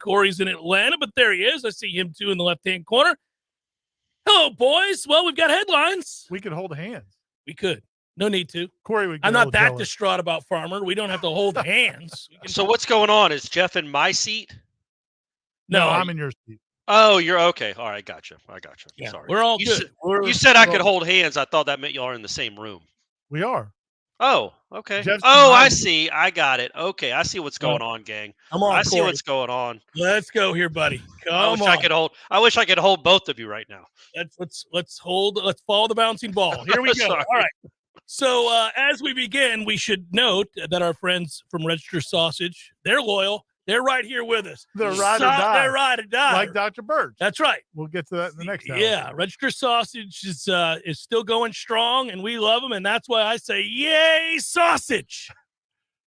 Corey's in Atlanta, but there he is. I see him too in the left-hand corner. Hello, boys. Well, we've got headlines. We could hold hands. We could. No need to. Corey would get I'm not that jealous. distraught about Farmer. We don't have to hold hands. So what's going on? Is Jeff in my seat? No, I'm in your seat. Oh, you're okay. All right, gotcha. Yeah, Sorry. we're all good. You said I could hold hands. I thought that meant y'all are in the same room. We are. Oh, okay. Jeff's I see. I got it. Okay, I see what's going on, gang. Come on, I see Corey. what's going on. Let's go here, buddy. I wish I could hold both of you right now. Let's follow the bouncing ball. Here we go. All right. So as we begin, we should note that our friends from Register Sausage, they're loyal. They're right here with us. They're ride or die. They're ride or die. Like Dr. Birch. That's right. We'll get to that in the next hour. Yeah, Register Sausage is still going strong, and we love them, and that's why I say, yay, sausage.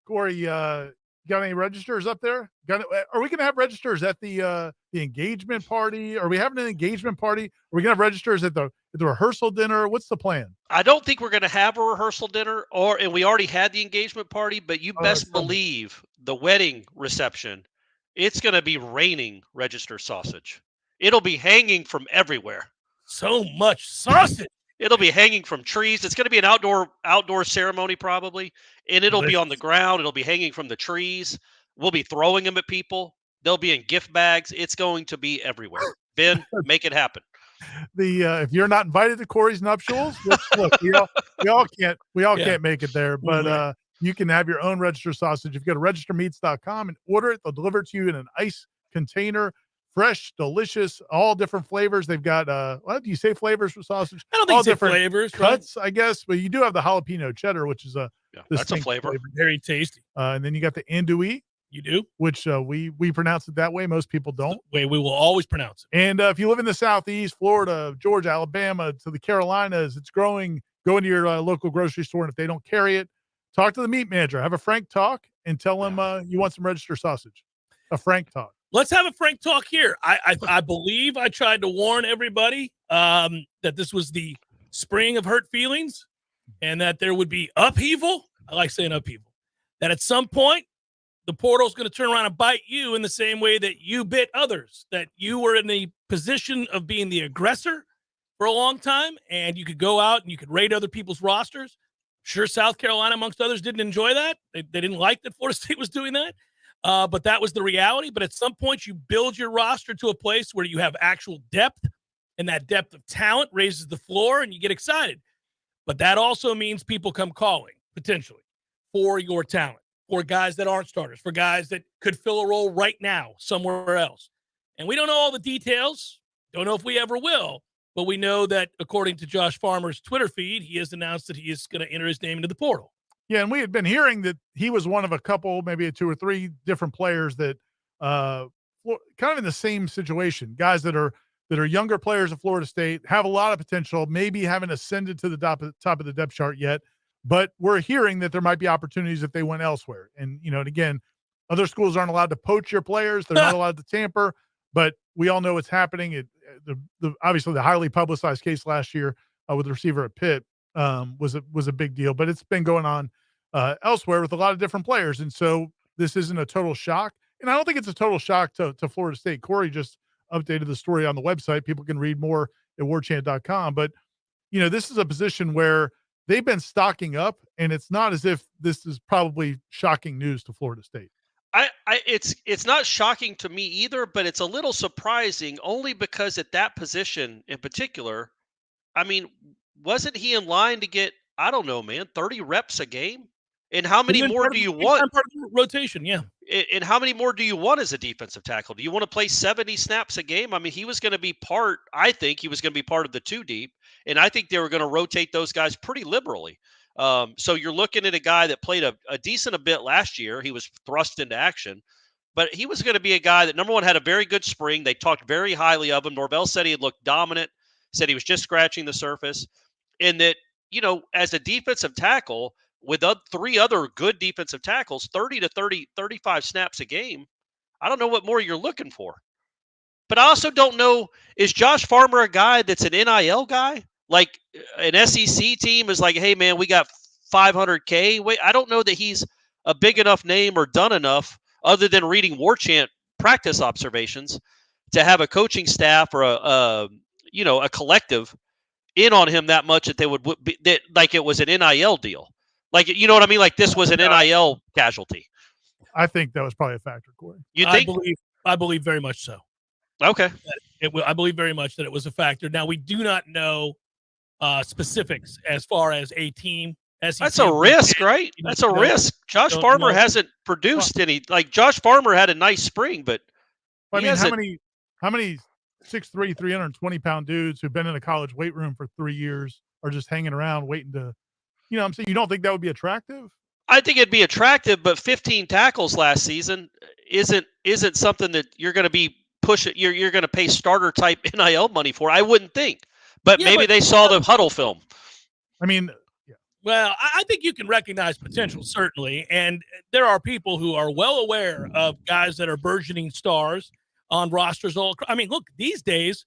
Corey, got any registers up there? Are we going to have registers at the engagement party? Are we having an engagement party? Are we going to have registers at the rehearsal dinner? What's the plan? I don't think we're going to have a rehearsal dinner, and we already had the engagement party, but you best believe the wedding reception, it's going to be raining Register Sausage. It'll be hanging from everywhere. So much sausage. It'll be hanging from trees. It's going to be an outdoor ceremony probably, and it'll be on the ground. It'll be hanging from the trees. We'll be throwing them at people. They'll be in gift bags. It's going to be everywhere. Ben, make it happen. If you're not invited to Corey's nuptials, which, look, we all can't make it there, but you can have your own Register Sausage. If you go to registermeats.com and order it, they'll deliver it to you in an ice container. Fresh, delicious, all different flavors. They've got do you say flavors for sausage? I don't think all it's different flavors, cuts, right? I guess, but you do have the jalapeno cheddar, which is that's a flavor. Very tasty. And then you got the andouille. You do? Which we pronounce it that way. Most people don't. The way we will always pronounce it. And if you live in the Southeast, Florida, Georgia, Alabama, to the Carolinas, it's growing. Go into your local grocery store, and if they don't carry it, talk to the meat manager. Have a frank talk and tell them you want some Register Sausage. A frank talk. Let's have a frank talk here. I believe I tried to warn everybody that this was the spring of hurt feelings and that there would be upheaval. I like saying upheaval. That at some point, the portal's going to turn around and bite you in the same way that you bit others, that you were in the position of being the aggressor for a long time, and you could go out and you could raid other people's rosters. Sure, South Carolina, amongst others, didn't enjoy that. They didn't like that Florida State was doing that. But that was the reality. But at some point, you build your roster to a place where you have actual depth, and that depth of talent raises the floor, and you get excited. But that also means people come calling, potentially, for your talent, for guys that aren't starters, for guys that could fill a role right now somewhere else. And we don't know all the details. Don't know if we ever will. But we know that, according to Josh Farmer's Twitter feed, he has announced that he is going to enter his name into the portal. Yeah, and we had been hearing that he was one of a couple, maybe 2 or 3 different players that kind of in the same situation, guys that are younger players of Florida State, have a lot of potential, maybe haven't ascended to the top of the depth chart yet, but we're hearing that there might be opportunities if they went elsewhere. And, and again, other schools aren't allowed to poach your players. They're not allowed to tamper, but we all know what's happening. Obviously the highly publicized case last year with the receiver at Pitt was a big deal, but it's been going on elsewhere with a lot of different players. And so this isn't a total shock. And I don't think it's a total shock to Florida State. Corey just updated the story on the website. People can read more at warchant.com. But, this is a position where they've been stocking up, and it's not as if this is probably shocking news to Florida State. It's not shocking to me either, but it's a little surprising only because at that position in particular, I mean, wasn't he in line to get, I don't know, man, 30 reps a game? And how many more do you want? Part of the rotation, yeah. And how many more do you want as a defensive tackle? Do you want to play 70 snaps a game? I mean, he was going to be I think he was going to be part of the 2 deep, and I think they were going to rotate those guys pretty liberally. So you're looking at a guy that played a decent a bit last year. He was thrust into action, but he was going to be a guy that, number one, had a very good spring. They talked very highly of him. Norvell said he had looked dominant, said he was just scratching the surface, and that, as a defensive tackle with 3 other good defensive tackles, 30 to 35 snaps a game, I don't know what more you're looking for. But I also don't know, is Josh Farmer a guy that's an NIL guy? Like an SEC team is like, hey, man, we got $500K. Wait, I don't know that he's a big enough name or done enough other than reading Warchant practice observations, to have a coaching staff or a collective in on him that much that they would be that like it was an NIL deal. Like, you know what I mean? Like this was an NIL casualty. I think that was probably a factor, Corey. You think? I believe very much so. Okay. I believe very much that it was a factor. Now, we do not know specifics as far as a team. SEC That's a risk, right? That's a risk. Josh Farmer hasn't produced any. Like, Josh Farmer had a nice spring, but I mean, how many 6'3", 320-pound dudes who've been in a college weight room for 3 years are just hanging around waiting to, you know what I'm saying? You don't think that would be attractive? I think it'd be attractive, but 15 tackles last season isn't something that you're going to be pushing. You're going to pay starter type NIL money for. I wouldn't think, but maybe they saw the huddle film. I mean, well, I think you can recognize potential, certainly, and there are people who are well aware of guys that are burgeoning stars on rosters. I mean, look, these days,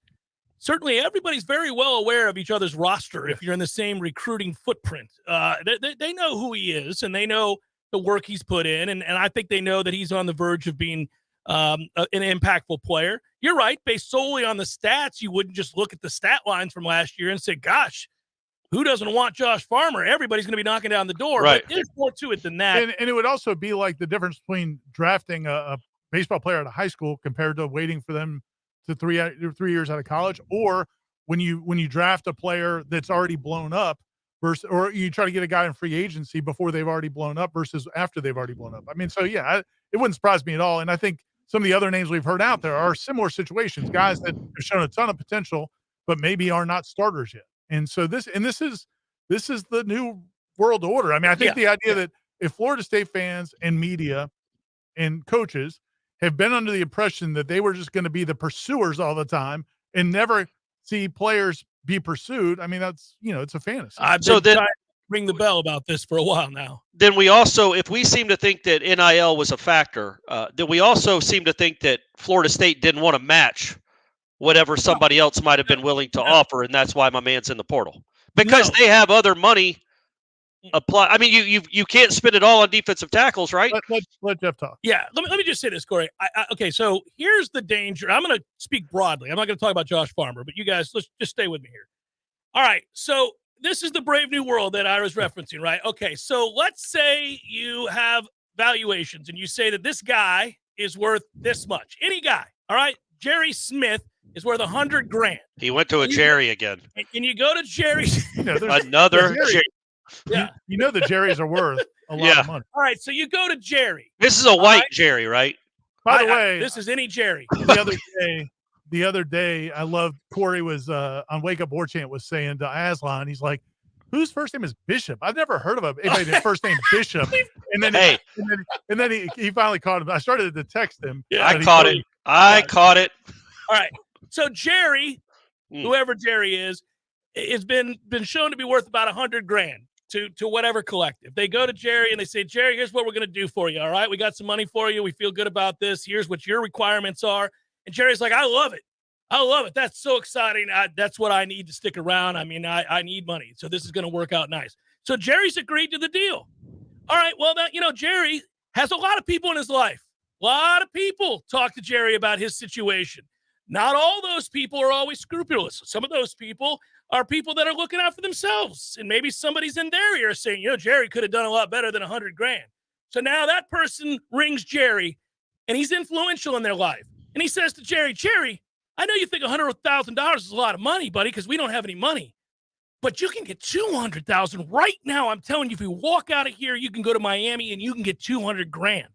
certainly everybody's very well aware of each other's roster if you're in the same recruiting footprint. They know who he is, and they know the work he's put in, and I think they know that he's on the verge of being an impactful player. You're right. Based solely on the stats, you wouldn't just look at the stat lines from last year and say, gosh, who doesn't want Josh Farmer? Everybody's going to be knocking down the door. Right. But there's more to it than that. And it would also be like the difference between drafting a baseball player out of high school compared to waiting for them to 3 years out of college, or when you draft a player that's already blown up versus, or you try to get a guy in free agency before they've already blown up versus after they've already blown up. I mean, so yeah, it wouldn't surprise me at all. And I think some of the other names we've heard out there are similar situations, guys that have shown a ton of potential, but maybe are not starters yet. And so this is the new world order. I mean, I think the idea that if Florida State fans and media and coaches have been under the impression that they were just going to be the pursuers all the time and never see players be pursued, I mean, that's, it's a fantasy. I've been trying to ring the bell about this for a while now. Then we also, if we seem to think that NIL was a factor, then we also seem to think that Florida State didn't want to match whatever somebody else might have been willing to offer, and that's why my man's in the portal. Because they have other money apply. I mean, you can't spend it all on defensive tackles, right? Let Jeff talk. Yeah, let me just say this, Corey. Okay, so here's the danger. I'm going to speak broadly. I'm not going to talk about Josh Farmer, but you guys, let's just stay with me here. All right, so this is the brave new world that I was referencing, right? Okay, so let's say you have valuations, and you say that this guy is worth this much. Any guy, all right? Jerry Smith is worth $100,000. He went to a Jerry again. And you go to Jerry. Another Jerry. Yeah. You know the Jerrys are worth a lot of money. All right, so you go to Jerry. This is a white Jerry, right? By the way, this is any Jerry. The other day, I loved Corey was on Wake Up Warchant was saying to Aslan, he's like, whose first name is Bishop? I've never heard of anybody named first name Bishop. And then he finally caught him. I started to text him. Yeah, I caught it. I caught it. All right. So Jerry, whoever Jerry is, has been shown to be worth about $100,000 to whatever collective. They go to Jerry and they say, Jerry, here's what we're going to do for you. All right. We got some money for you. We feel good about this. Here's what your requirements are. And Jerry's like, I love it. I love it. That's so exciting. That's what I need to stick around. I mean, I need money. So this is going to work out nice. So Jerry's agreed to the deal. All right. Well, Jerry has a lot of people in his life. A lot of people talk to Jerry about his situation. Not all those people are always scrupulous. Some of those people are people that are looking out for themselves. And maybe somebody's in their ear saying, Jerry could have done a lot better than $100,000. So now that person rings Jerry, and he's influential in their life. And he says to Jerry, I know you think $100,000 is a lot of money, buddy, because we don't have any money. But you can get $200,000 right now. I'm telling you, if you walk out of here, you can go to Miami and you can get $200,000.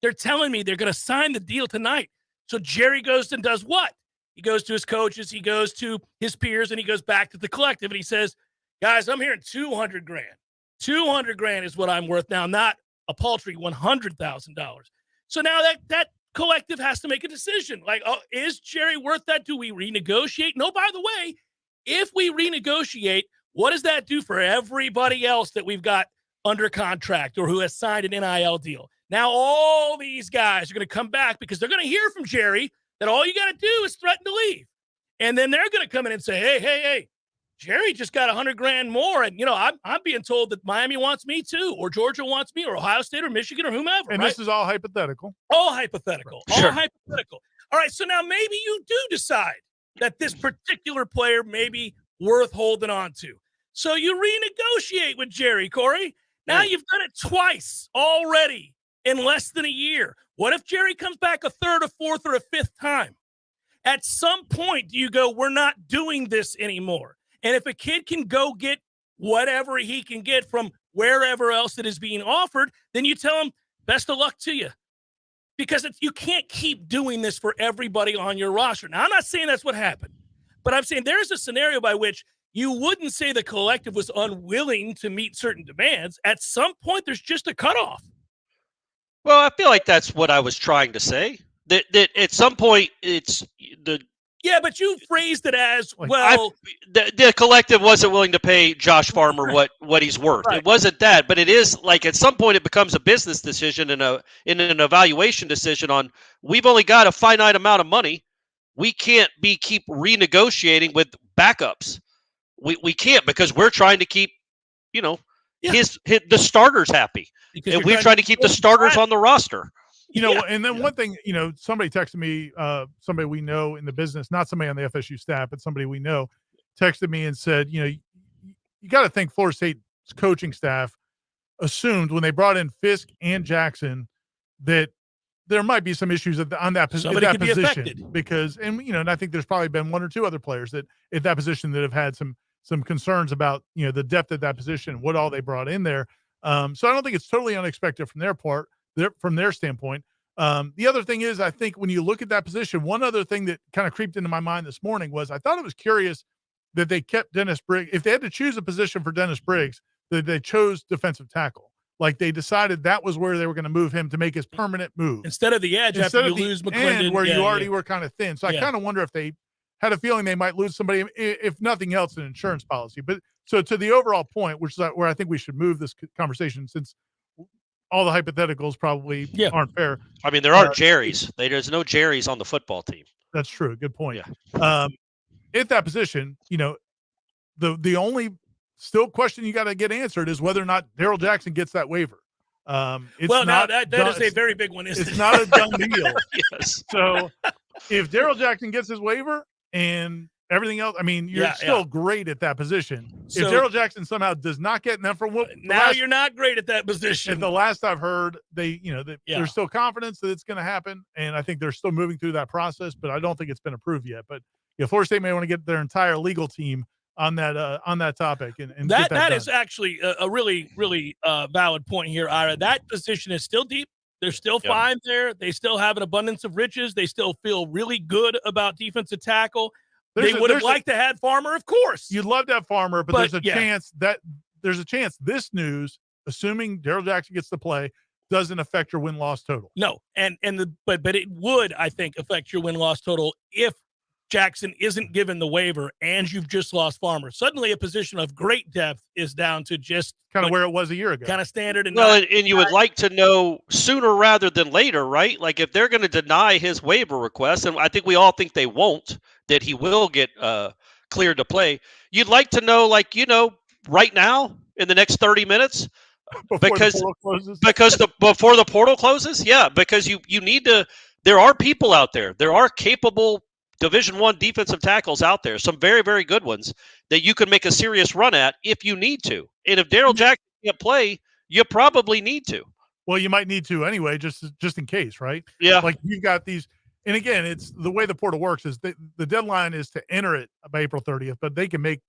They're telling me they're going to sign the deal tonight. So Jerry goes and does what? He goes to his coaches, he goes to his peers, and he goes back to the collective, and he says, guys, I'm hearing $200,000. $200,000 is what I'm worth now, not a paltry $100,000. So now that collective has to make a decision. Like, is Jerry worth that? Do we renegotiate? No, by the way, if we renegotiate, what does that do for everybody else that we've got under contract or who has signed an NIL deal? Now all these guys are going to come back because they're going to hear from Jerry that all you got to do is threaten to leave. And then they're going to come in and say, hey, Jerry just got $100,000 more. And, I'm being told that Miami wants me too, or Georgia wants me, or Ohio State or Michigan or whomever. And right? This is all hypothetical. All hypothetical. Right. Sure. All hypothetical. All right. So now maybe you do decide that this particular player may be worth holding on to. So you renegotiate with Jerry, Corey. Now you've done it twice already in less than a year. What if Jerry comes back a third, a fourth, or a fifth time? At some point, do you go, we're not doing this anymore? And if a kid can go get whatever he can get from wherever else it is being offered, then you tell him, best of luck to you. Because you can't keep doing this for everybody on your roster. Now, I'm not saying that's what happened, but I'm saying there's a scenario by which you wouldn't say the collective was unwilling to meet certain demands. At some point, there's just a cutoff. Well, I feel like that's what I was trying to say. That at some point, it's the Yeah, but you phrased it as, the collective wasn't willing to pay Josh Farmer what he's worth. Right. It wasn't that, but it is like at some point it becomes a business decision and in an evaluation decision on we've only got a finite amount of money. We can't keep renegotiating with backups. We can't because we're trying to keep, the starters happy. Because and we're trying to keep the starters on the roster. And then one thing, somebody texted me, somebody we know in the business, not somebody on the FSU staff, but somebody we know, texted me and said, you got to think Florida State's coaching staff assumed when they brought in Fisk and Jackson that there might be some issues on that position because, and I think there's probably been one or two other players that at that position that have had some concerns about, the depth at that position, what all they brought in there. So I don't think it's totally unexpected from their part. From their standpoint. The other thing is, I think when you look at that position, one other thing that kind of creeped into my mind this morning was I thought it was curious that they kept Dennis Briggs. If they had to choose a position for Dennis Briggs, that they chose defensive tackle. Like they decided that was where they were going to move him to make his permanent move. Instead of the edge, after you lose McClendon. Where you already were kind of thin. So I kind of wonder if they had a feeling they might lose somebody, if nothing else, an insurance policy. But so to the overall point, which is where I think we should move this conversation since all the hypotheticals probably aren't fair. I mean, there aren't Jerrys. There's no Jerrys on the football team. That's true. Good point. Yeah. At that position, the only still question you got to get answered is whether or not Darrell Jackson gets that waiver. That is a very big one. It's not a done deal. Yes. So if Darrell Jackson gets his waiver and everything else, I mean, you're still great at that position. So, if Darrell Jackson somehow does not get them from you're not great at that position. At the last I've heard, there's still confidence that it's going to happen, and I think they're still moving through that process, but I don't think it's been approved yet. But Florida State may want to get their entire legal team on that topic, and that is actually a really, really valid point here, Ira. That position is still deep. They're still fine there. They still have an abundance of riches. They still feel really good about defensive tackle. They would have liked to have Farmer, of course. You'd love to have Farmer, but there's a chance this news, assuming Darrell Jackson gets to play, doesn't affect your win-loss total. No, but it would, I think, affect your win-loss total if Jackson isn't given the waiver and you've just lost Farmer. Suddenly a position of great depth is down to just kind of where it was a year ago. Kind of standard. And you would like to know sooner rather than later, right? Like if they're going to deny his waiver request, and I think we all think they won't, that he will get cleared to play. You'd like to know, right now in the next 30 minutes, before the portal closes. Yeah, because you need to. There are people out there. There are capable Division I defensive tackles out there, some very, very good ones that you could make a serious run at if you need to. And if Darrell Jackson can't play, you probably need to. Well, you might need to anyway, just in case, right? Yeah. Like you've got these, and again, it's the way the portal works is the deadline is to enter it by April 30th, but they can make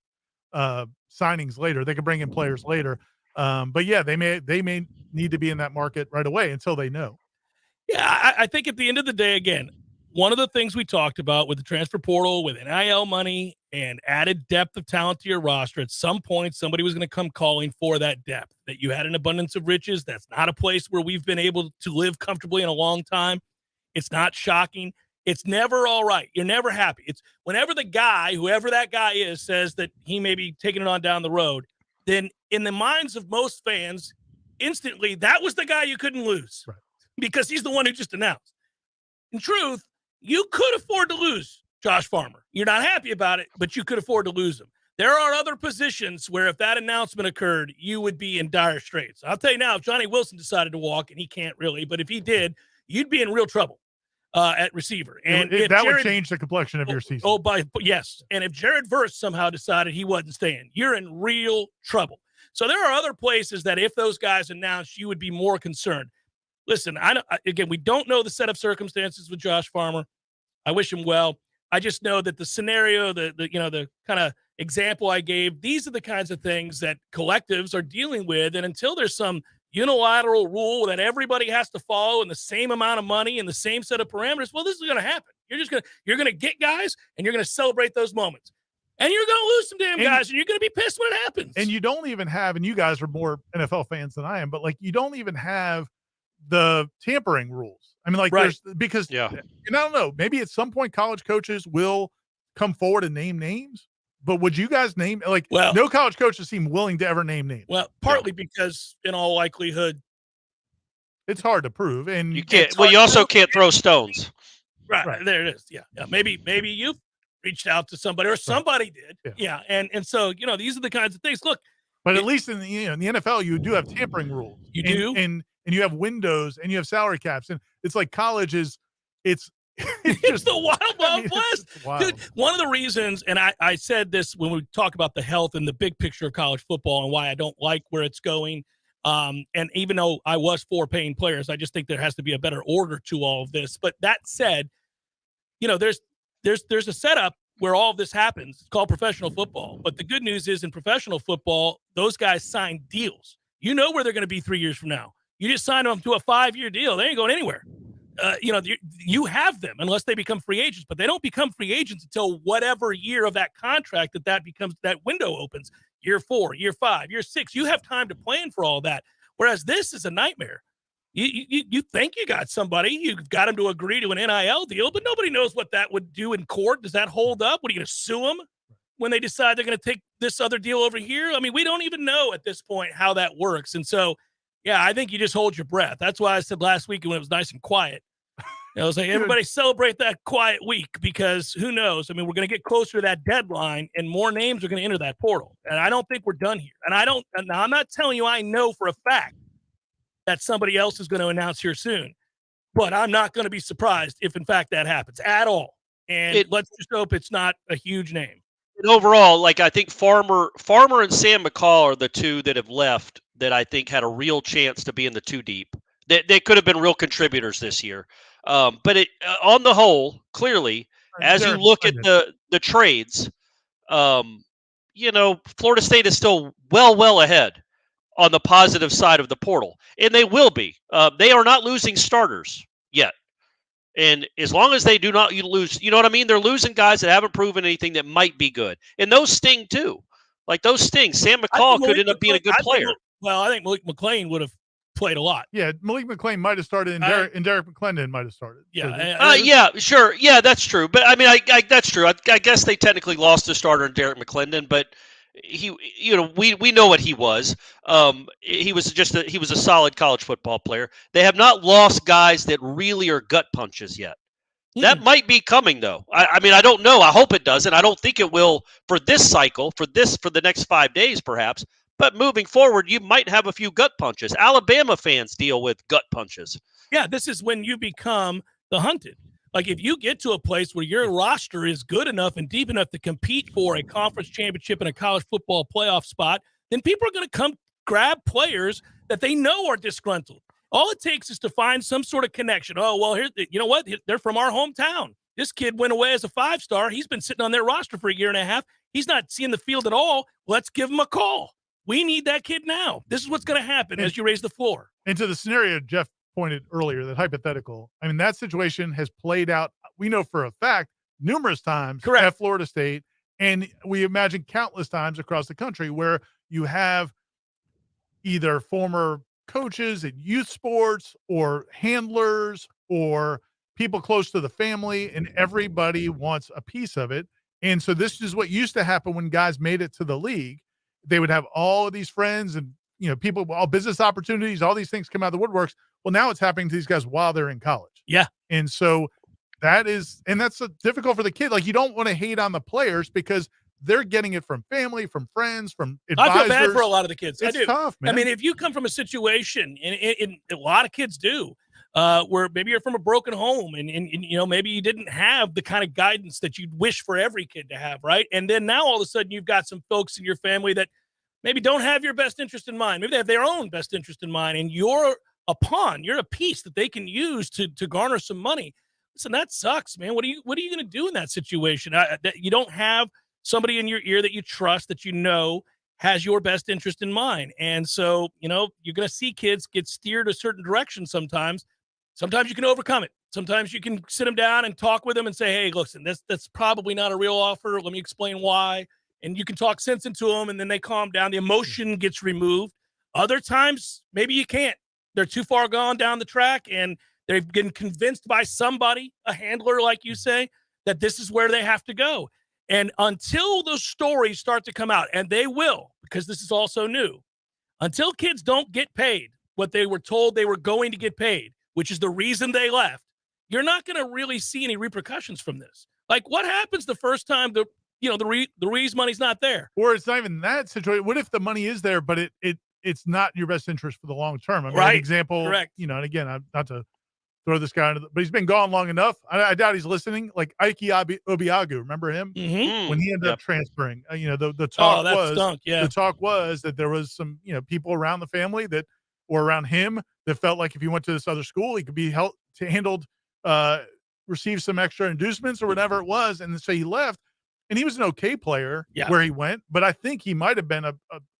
signings later. They can bring in players later. But yeah, they may need to be in that market right away until they know. Yeah, I think at the end of the day, again, one of the things we talked about with the transfer portal, with NIL money and added depth of talent to your roster, at some point, somebody was going to come calling for that depth, that you had an abundance of riches. That's not a place where we've been able to live comfortably in a long time. It's not shocking. It's never all right. You're never happy. It's whenever the guy, whoever that guy is, says that he may be taking it on down the road, then in the minds of most fans, instantly, that was the guy you couldn't lose. Right. Because he's the one who just announced. In truth, you could afford to lose Josh Farmer. You're not happy about it, but you could afford to lose him. There are other positions where if that announcement occurred, you would be in dire straits. I'll tell you now, if Johnny Wilson decided to walk, and he can't really, but if he did, you'd be in real trouble at receiver. And if that Jared, would change the complexion of your season. Yes. And if Jared Verse somehow decided he wasn't staying, you're in real trouble. So there are other places that if those guys announced, you would be more concerned. Listen, again, we don't know the set of circumstances with Josh Farmer. I wish him well. I just know that the scenario, the kind of example I gave, these are the kinds of things that collectives are dealing with. And until there's some unilateral rule that everybody has to follow in the same amount of money and the same set of parameters, well, this is going to happen. You're going to get guys and you're going to celebrate those moments. And you're going to lose some damn guys and you're going to be pissed when it happens. And you don't even have, and you guys are more NFL fans than I am, but like you don't even have the tampering rules. I mean, like there's because and I don't know, maybe at some point college coaches will come forward and name names, but would you guys name no college coaches seem willing to ever name names? Well, partly because in all likelihood it's hard to prove, and you can't. Well, you also can't throw stones. Right. There it is. Yeah. Maybe you reached out to somebody or somebody did. Yeah. And so these are the kinds of things. Look, but at least in the NFL, you do have tampering rules. You do, and you have windows and you have salary caps, and it's like college is it's just the wild west. Dude, one of the reasons, and I said this when we talk about the health and the big picture of college football and why I don't like where it's going. And even though I was for paying players, I just think there has to be a better order to all of this. But that said, there's a setup where all of this happens. It's called professional football. But the good news is in professional football, those guys sign deals. You know where they're going to be 3 years from now. You just sign them to a 5-year deal. They ain't going anywhere. You have them unless they become free agents, but they don't become free agents until whatever year of that contract that window opens. Year 4, year 5, year 6. You have time to plan for all that. Whereas this is a nightmare. You think you got somebody, you've got them to agree to an NIL deal, but nobody knows what that would do in court. Does that hold up? What are you going to sue them when they decide they're going to take this other deal over here? I mean, we don't even know at this point how that works. And so, yeah, I think you just hold your breath. That's why I said last week when it was nice and quiet, I was like, everybody celebrate that quiet week because who knows? I mean, we're going to get closer to that deadline and more names are going to enter that portal. And I don't think we're done here. And I'm not telling you I know for a fact that somebody else is going to announce here soon, but I'm not going to be surprised if in fact that happens at all. And let's just hope it's not a huge name. And overall, like I think Farmer and Sam McCall are the two that have left that I think had a real chance to be in the 2 deep. They could have been real contributors this year. But on the whole, clearly, as you look at the trades, Florida State is still well ahead on the positive side of the portal, and they will be. They are not losing starters yet. And as long as they do not lose, you know what I mean? They're losing guys that haven't proven anything that might be good. And those sting too. Like those sting. Sam McCall could end up being a good player. I think Malik McClain would have played a lot. Yeah, Malik McClain might have started, and Derek McClendon might have started. Yeah, sure. Yeah, that's true. But I mean, that's true. I guess they technically lost a starter in Derek McClendon, but we know what he was. He was a solid college football player. They have not lost guys that really are gut punches yet. That might be coming though. I mean, I don't know. I hope it doesn't. I don't think it will for this cycle, for the next 5 days, perhaps. But moving forward, you might have a few gut punches. Alabama fans deal with gut punches. Yeah, this is when you become the hunted. Like if you get to a place where your roster is good enough and deep enough to compete for a conference championship and a college football playoff spot, then people are going to come grab players that they know are disgruntled. All it takes is to find some sort of connection. Oh, well, you know what? They're from our hometown. This kid went away as a 5-star. He's been sitting on their roster for a year and a half. He's not seeing the field at all. Let's give him a call. We need that kid now. This is what's going to happen as you raise the floor. And to the scenario Jeff pointed earlier, that hypothetical, I mean, that situation has played out, we know for a fact, numerous times at Florida State, and we imagine countless times across the country where you have either former coaches in youth sports or handlers or people close to the family, and everybody wants a piece of it. And so this is what used to happen when guys made it to the league. They would have all of these friends and, people, all business opportunities, all these things come out of the woodworks. Well, now it's happening to these guys while they're in college. Yeah. And so that's difficult for the kid. Like, you don't want to hate on the players because they're getting it from family, from friends, from advisors. I feel bad for a lot of the kids. It's I do. tough, man. I mean, if you come from a situation, and a lot of kids do, where maybe you're from a broken home and maybe you didn't have the kind of guidance that you'd wish for every kid to have, right? And then now all of a sudden you've got some folks in your family that maybe don't have your best interest in mind. Maybe they have their own best interest in mind, and you're a pawn. You're a piece that they can use to garner some money. Listen, that sucks, man. What are you going to do in that situation? That you don't have somebody in your ear that you trust, that has your best interest in mind. And so, you're going to see kids get steered a certain direction sometimes. Sometimes you can overcome it. Sometimes you can sit them down and talk with them and say, hey, listen, that's probably not a real offer. Let me explain why. And you can talk sense into them, and then they calm down. The emotion gets removed. Other times, maybe you can't. They're too far gone down the track, and they've been convinced by somebody, a handler, like you say, that this is where they have to go. And until those stories start to come out, and they will, because this is also new, until kids don't get paid what they were told they were going to get paid, which is the reason they left, you're not going to really see any repercussions from this. Like, what happens the first time the Reese money's not there? Or it's not even that situation. What if the money is there, but it's not your best interest for the long term? I mean, right. An example, correct. And again, I'm not to throw this guy under but he's been gone long enough. I doubt he's listening. Like Ike Obiagu, remember him? Mm-hmm. When he ended up transferring, the talk the talk was that there was some, people around the family or around him that felt like if he went to this other school, he could be receive some extra inducements or whatever it was. And so he left. And he was an okay player where he went, but I think he might have been a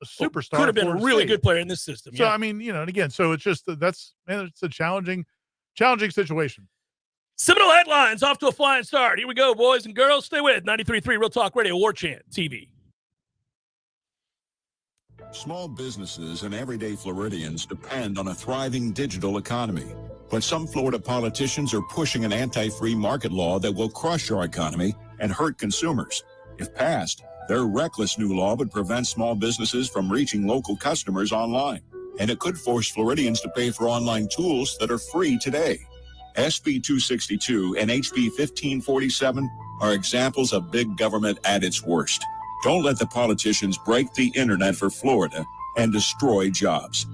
superstar. Could have been a really good player in this system. So, I mean, and again, so it's just it's a challenging situation. Seminole Headlines off to a flying start. Here we go, boys and girls. Stay with 93.3 Real Talk Radio, Warchant TV. Small businesses and everyday Floridians depend on a thriving digital economy. But some Florida politicians are pushing an anti-free market law that will crush our economy and hurt consumers. If passed, their reckless new law would prevent small businesses from reaching local customers online. And it could force Floridians to pay for online tools that are free today. SB 262 and HB 1547 are examples of big government at its worst. Don't let the politicians break the internet for Florida and destroy jobs.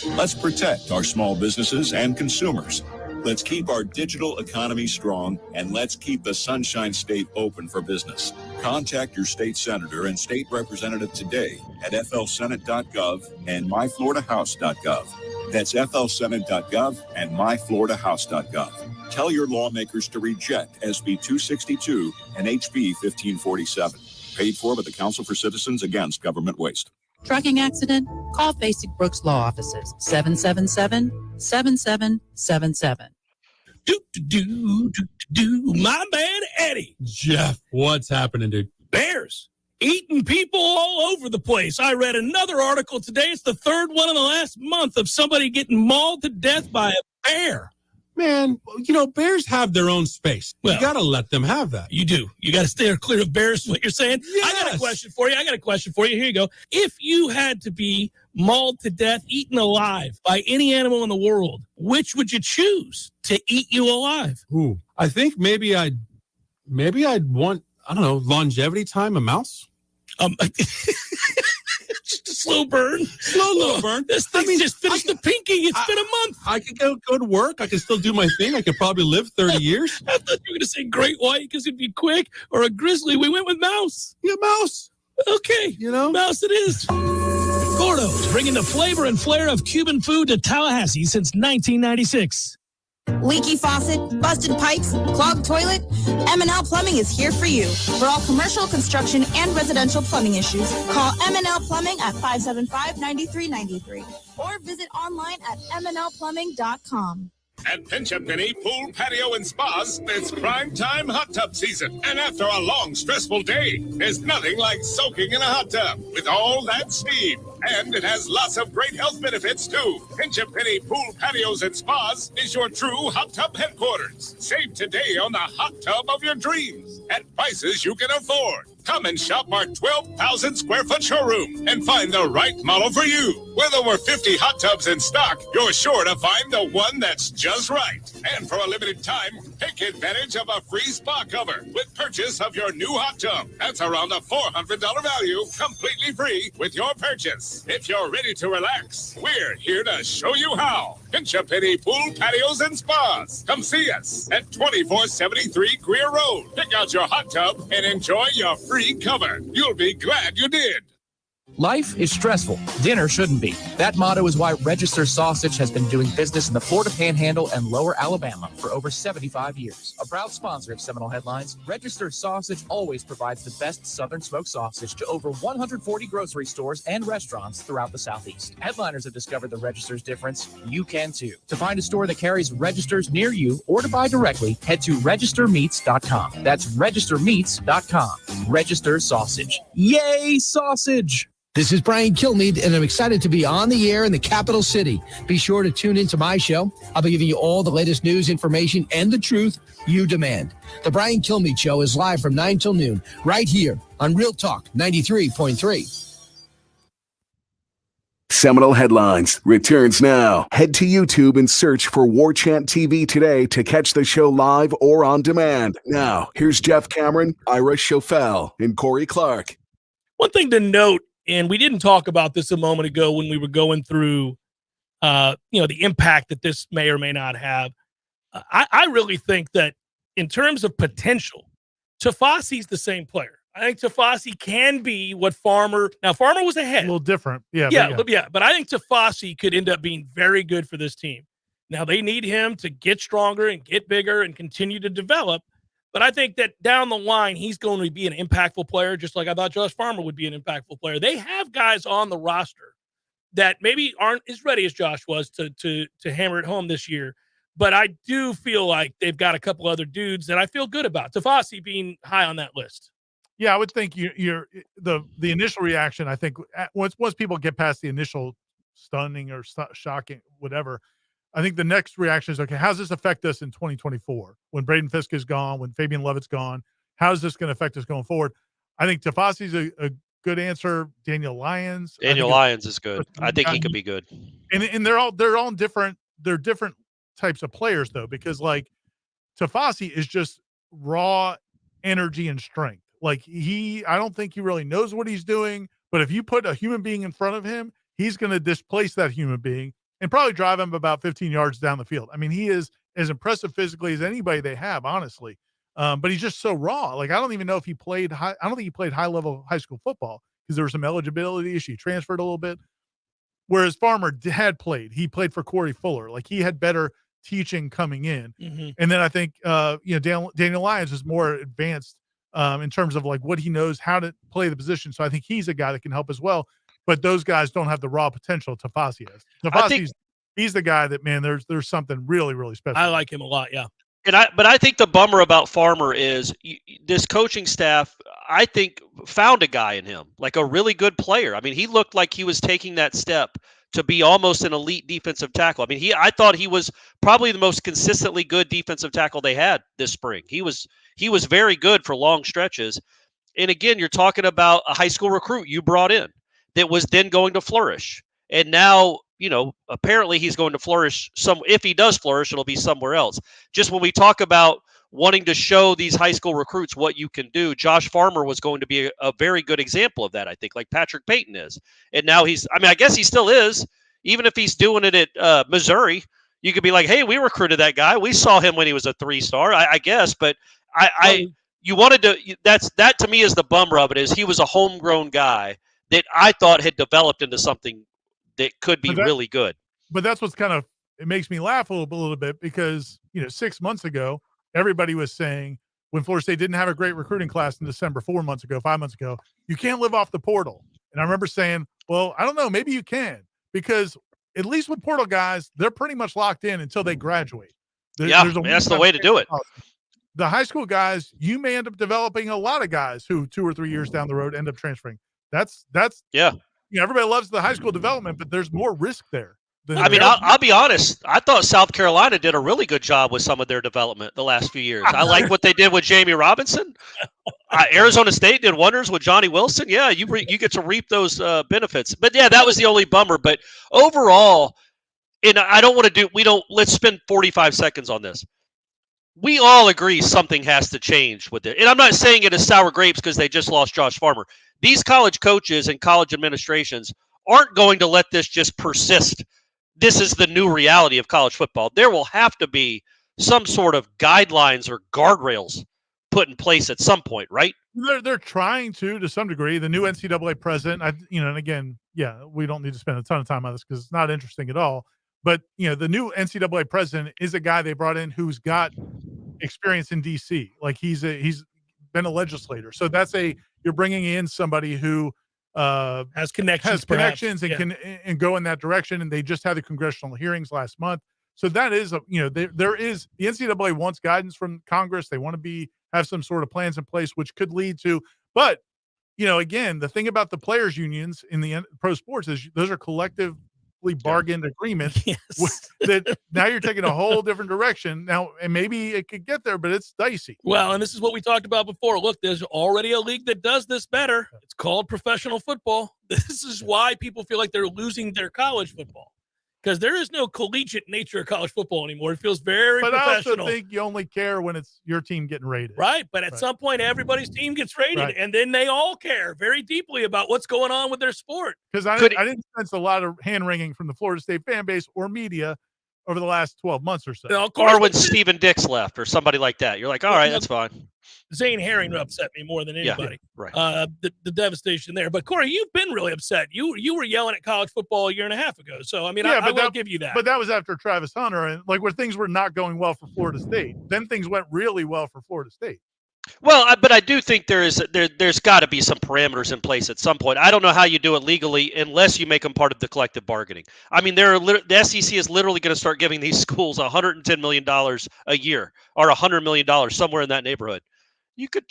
Let's protect our small businesses and consumers. Let's keep our digital economy strong, and let's keep the Sunshine State open for business. Contact your state senator and state representative today at flsenate.gov and myfloridahouse.gov. That's flsenate.gov and myfloridahouse.gov. Tell your lawmakers to reject SB 262 and HB 1547. Paid for by the Council for Citizens Against Government Waste. Trucking accident? Call Basic Brooks Law Offices, 777-7777. My man, Eddie. Jeff, what's happening, dude? Bears eating people all over the place. I read another article today. It's the third one in the last month of somebody getting mauled to death by a bear. Man, bears have their own space. Well, you got to let them have that. You do. You got to stay clear of bears, is what you're saying? Yes. I got a question for you. Here you go. If you had to be mauled to death, eaten alive by any animal in the world, which would you choose to eat you alive? Ooh, I think maybe I'd want, longevity time, a mouse. Just a slow burn. Slow burn. This thing just finished the pinky. It's been a month. I could go to work. I could still do my thing. I could probably live 30 years. I thought you were going to say great white because it'd be quick, or a grizzly. We went with mouse. Yeah, mouse. Okay. Mouse it is. Gordo's bringing the flavor and flair of Cuban food to Tallahassee since 1996. Leaky faucet, busted pipes, clogged toilet? M&L Plumbing is here for you. For all commercial, construction, and residential plumbing issues, call M&L Plumbing at 575-9393 or visit online at mnlplumbing.com. At Pinch A Penny Pool, Patio, and Spas, it's prime time hot tub season. And after a long, stressful day, there's nothing like soaking in a hot tub with all that steam. And it has lots of great health benefits, too. Pinch A Penny Pool, Patios, and Spas is your true hot tub headquarters. Save today on the hot tub of your dreams at prices you can afford. Come and shop our 12,000 square foot showroom and find the right model for you. With over 50 hot tubs in stock, you're sure to find the one that's just right. And for a limited time, take advantage of a free spa cover with purchase of your new hot tub. That's around a $400 value, completely free with your purchase. If you're ready to relax, we're here to show you how. Pinch a Penny Pool, Patios, and Spas. Come see us at 2473 Greer Road. Pick out your hot tub and enjoy your free cover. You'll be glad you did. Life is stressful. Dinner shouldn't be. That motto is why Register Sausage has been doing business in the Florida Panhandle and Lower Alabama for over 75 years. A proud sponsor of Seminole Headlines, Register Sausage always provides the best Southern smoked sausage to over 140 grocery stores and restaurants throughout the Southeast. Headliners have discovered the Register's difference. You can too. To find a store that carries Registers near you or to buy directly, head to registermeats.com. That's registermeats.com. Register Sausage. Yay, sausage! This is Brian Kilmeade, and I'm excited to be on the air in the capital city. Be sure to tune into my show. I'll be giving you all the latest news, information, and the truth you demand. The Brian Kilmeade Show is live from 9 till noon, right here on Real Talk 93.3. Seminole Headlines returns now. Head to YouTube and search for Warchant TV today to catch the show live or on demand. Now, here's Jeff Cameron, Ira Schofel, and Corey Clark. One thing to note, and we didn't talk about this a moment ago when we were going through, the impact that this may or may not have. I really think that in terms of potential, Tafasi's the same player. I think Tafasi can be what Farmer. Now, Farmer was ahead. A little different. Yeah. But I think Tafasi could end up being very good for this team. Now, they need him to get stronger and get bigger and continue to develop. But I think that down the line, he's going to be an impactful player, just like I thought Josh Farmer would be an impactful player. They have guys on the roster that maybe aren't as ready as Josh was to hammer it home this year. But I do feel like they've got a couple other dudes that I feel good about. Tafasi being high on that list. Yeah, I would think you're the initial reaction. I think once people get past the initial stunning or shocking, whatever, I think the next reaction is, okay, how does this affect us in 2024 when Braden Fisk is gone, when Fabian Levitt's gone? How is this going to affect us going forward? I think Tafasi's a good answer. Daniel Lyons. Daniel Lyons is good. I think he could be good. And they're all different. They're different types of players though, because like Tafasi is just raw energy and strength. Like I don't think he really knows what he's doing, but if you put a human being in front of him, he's going to displace that human being and probably drive him about 15 yards down the field. I mean, he is as impressive physically as anybody they have, honestly. But he's just so raw. Like, I don't even know if he played I don't think he played high-level high school football because there was some eligibility issue. He transferred a little bit. Whereas Farmer had played. He played for Corey Fuller. Like, he had better teaching coming in. Mm-hmm. And then I think, Daniel Lyons is more advanced in terms of, like, what he knows, how to play the position. So I think he's a guy that can help as well. But those guys don't have the raw potential Tafasi has. He's the guy that, man, there's something really, really special. I like him a lot, yeah. But I think the bummer about Farmer is this coaching staff, I think, found a guy in him, like a really good player. I mean, he looked like he was taking that step to be almost an elite defensive tackle. I mean, I thought he was probably the most consistently good defensive tackle they had this spring. He was very good for long stretches. And again, you're talking about a high school recruit you brought in that was then going to flourish. And now, apparently he's going to flourish if he does flourish, it'll be somewhere else. Just when we talk about wanting to show these high school recruits what you can do, Josh Farmer was going to be a very good example of that, I think, like Patrick Payton is. And now I guess he still is, even if he's doing it at Missouri. You could be like, hey, we recruited that guy. We saw him when he was a 3-star, I guess. But you wanted to, that to me is the bummer of it, is he was a homegrown guy that I thought had developed into something that could be really good. But that's what's it makes me laugh a little bit because, 6 months ago, everybody was saying when Florida State didn't have a great recruiting class in December, 5 months ago, you can't live off the portal. And I remember saying, well, I don't know, maybe you can, because at least with portal guys, they're pretty much locked in until they graduate. That's the way to do it. The high school guys, you may end up developing a lot of guys who 2 or 3 years down the road end up transferring. That's everybody loves the high school development, but there's more risk there. I'll be honest. I thought South Carolina did a really good job with some of their development the last few years. I like what they did with Jamie Robinson. Arizona State did wonders with Johnny Wilson. Yeah, you get to reap those benefits. But yeah, that was the only bummer. But overall, and I don't want to do. Let's spend 45 seconds on this. We all agree something has to change with it. And I'm not saying it is sour grapes because they just lost Josh Farmer. These college coaches and college administrations aren't going to let this just persist. This is the new reality of college football. There will have to be some sort of guidelines or guardrails put in place at some point, right? They're trying to some degree. The new NCAA president, and again, yeah, we don't need to spend a ton of time on this because it's not interesting at all. But the new NCAA president is a guy they brought in who's got experience in DC. Like he's been a legislator, so you're bringing in somebody who has connections and can go in that direction. And they just had the congressional hearings last month, so that is there is the NCAA wants guidance from Congress. They want to have some sort of plans in place, which could lead to. But again, the thing about the players' unions in the pro sports is those are collectively bargained agreements. Yes. That now you're taking a whole different direction now, and maybe it could get there, but it's dicey. Well, and this is what we talked about before. Look, there's already a league that does this better. It's called professional football. This is why people feel like they're losing their college football, because there is no collegiate nature of college football anymore. It feels very professional. I also think you only care when it's your team getting rated. Right, but at some point, everybody's team gets rated, and then they all care very deeply about what's going on with their sport. Because I didn't sense a lot of hand-wringing from the Florida State fan base or media over the last 12 months or so. Or when Stephen Dix left or somebody like that. You're like, all right, that's fine. Zane Herring upset me more than anybody. Yeah, right. The devastation there. But Corey, you've been really upset. You were yelling at college football a year and a half ago. So I mean, I will give you that. But that was after Travis Hunter, and where things were not going well for Florida State. Then things went really well for Florida State. Well, but I do think there's got to be some parameters in place at some point. I don't know how you do it legally unless you make them part of the collective bargaining. I mean, the SEC is literally going to start giving these schools $110 million a year or $100 million, somewhere in that neighborhood. You could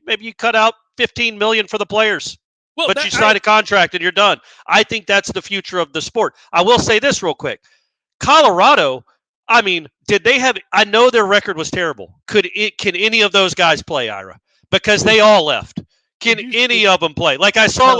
maybe you cut out $15 million for the players, but you sign a contract and you're done. I think that's the future of the sport. I will say this real quick. Colorado, I mean, did they have – I know their record was terrible. Can any of those guys play, Ira? Because they all left. Can any of them play? Like I saw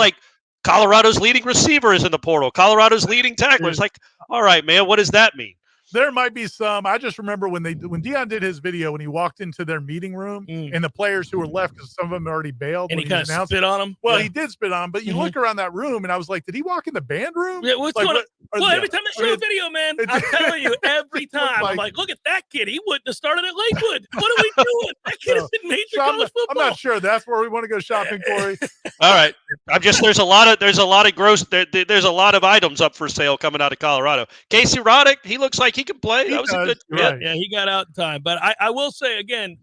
Colorado's leading receiver is in the portal. Colorado's leading tackler. It's like, all right, man, what does that mean? There might be some. I just remember when Deion did his video when he walked into their meeting room and the players who were left, because some of them already bailed. And he kind of spit on them. Well, he did spit on them, but you look around that room and I was like, did he walk in the band room? Yeah, what's going on? Well, every time they show a video, man, I'm telling you, every time I'm like, look at that kid. He wouldn't have started at Lakewood. What are we doing? That kid is in major college football. I'm not sure that's where we want to go shopping, Corey. All right. There's a lot of items up for sale coming out of Colorado. Casey Roddick, he looks like he can play. That was a good. Yeah, he got out in time. But I will say again,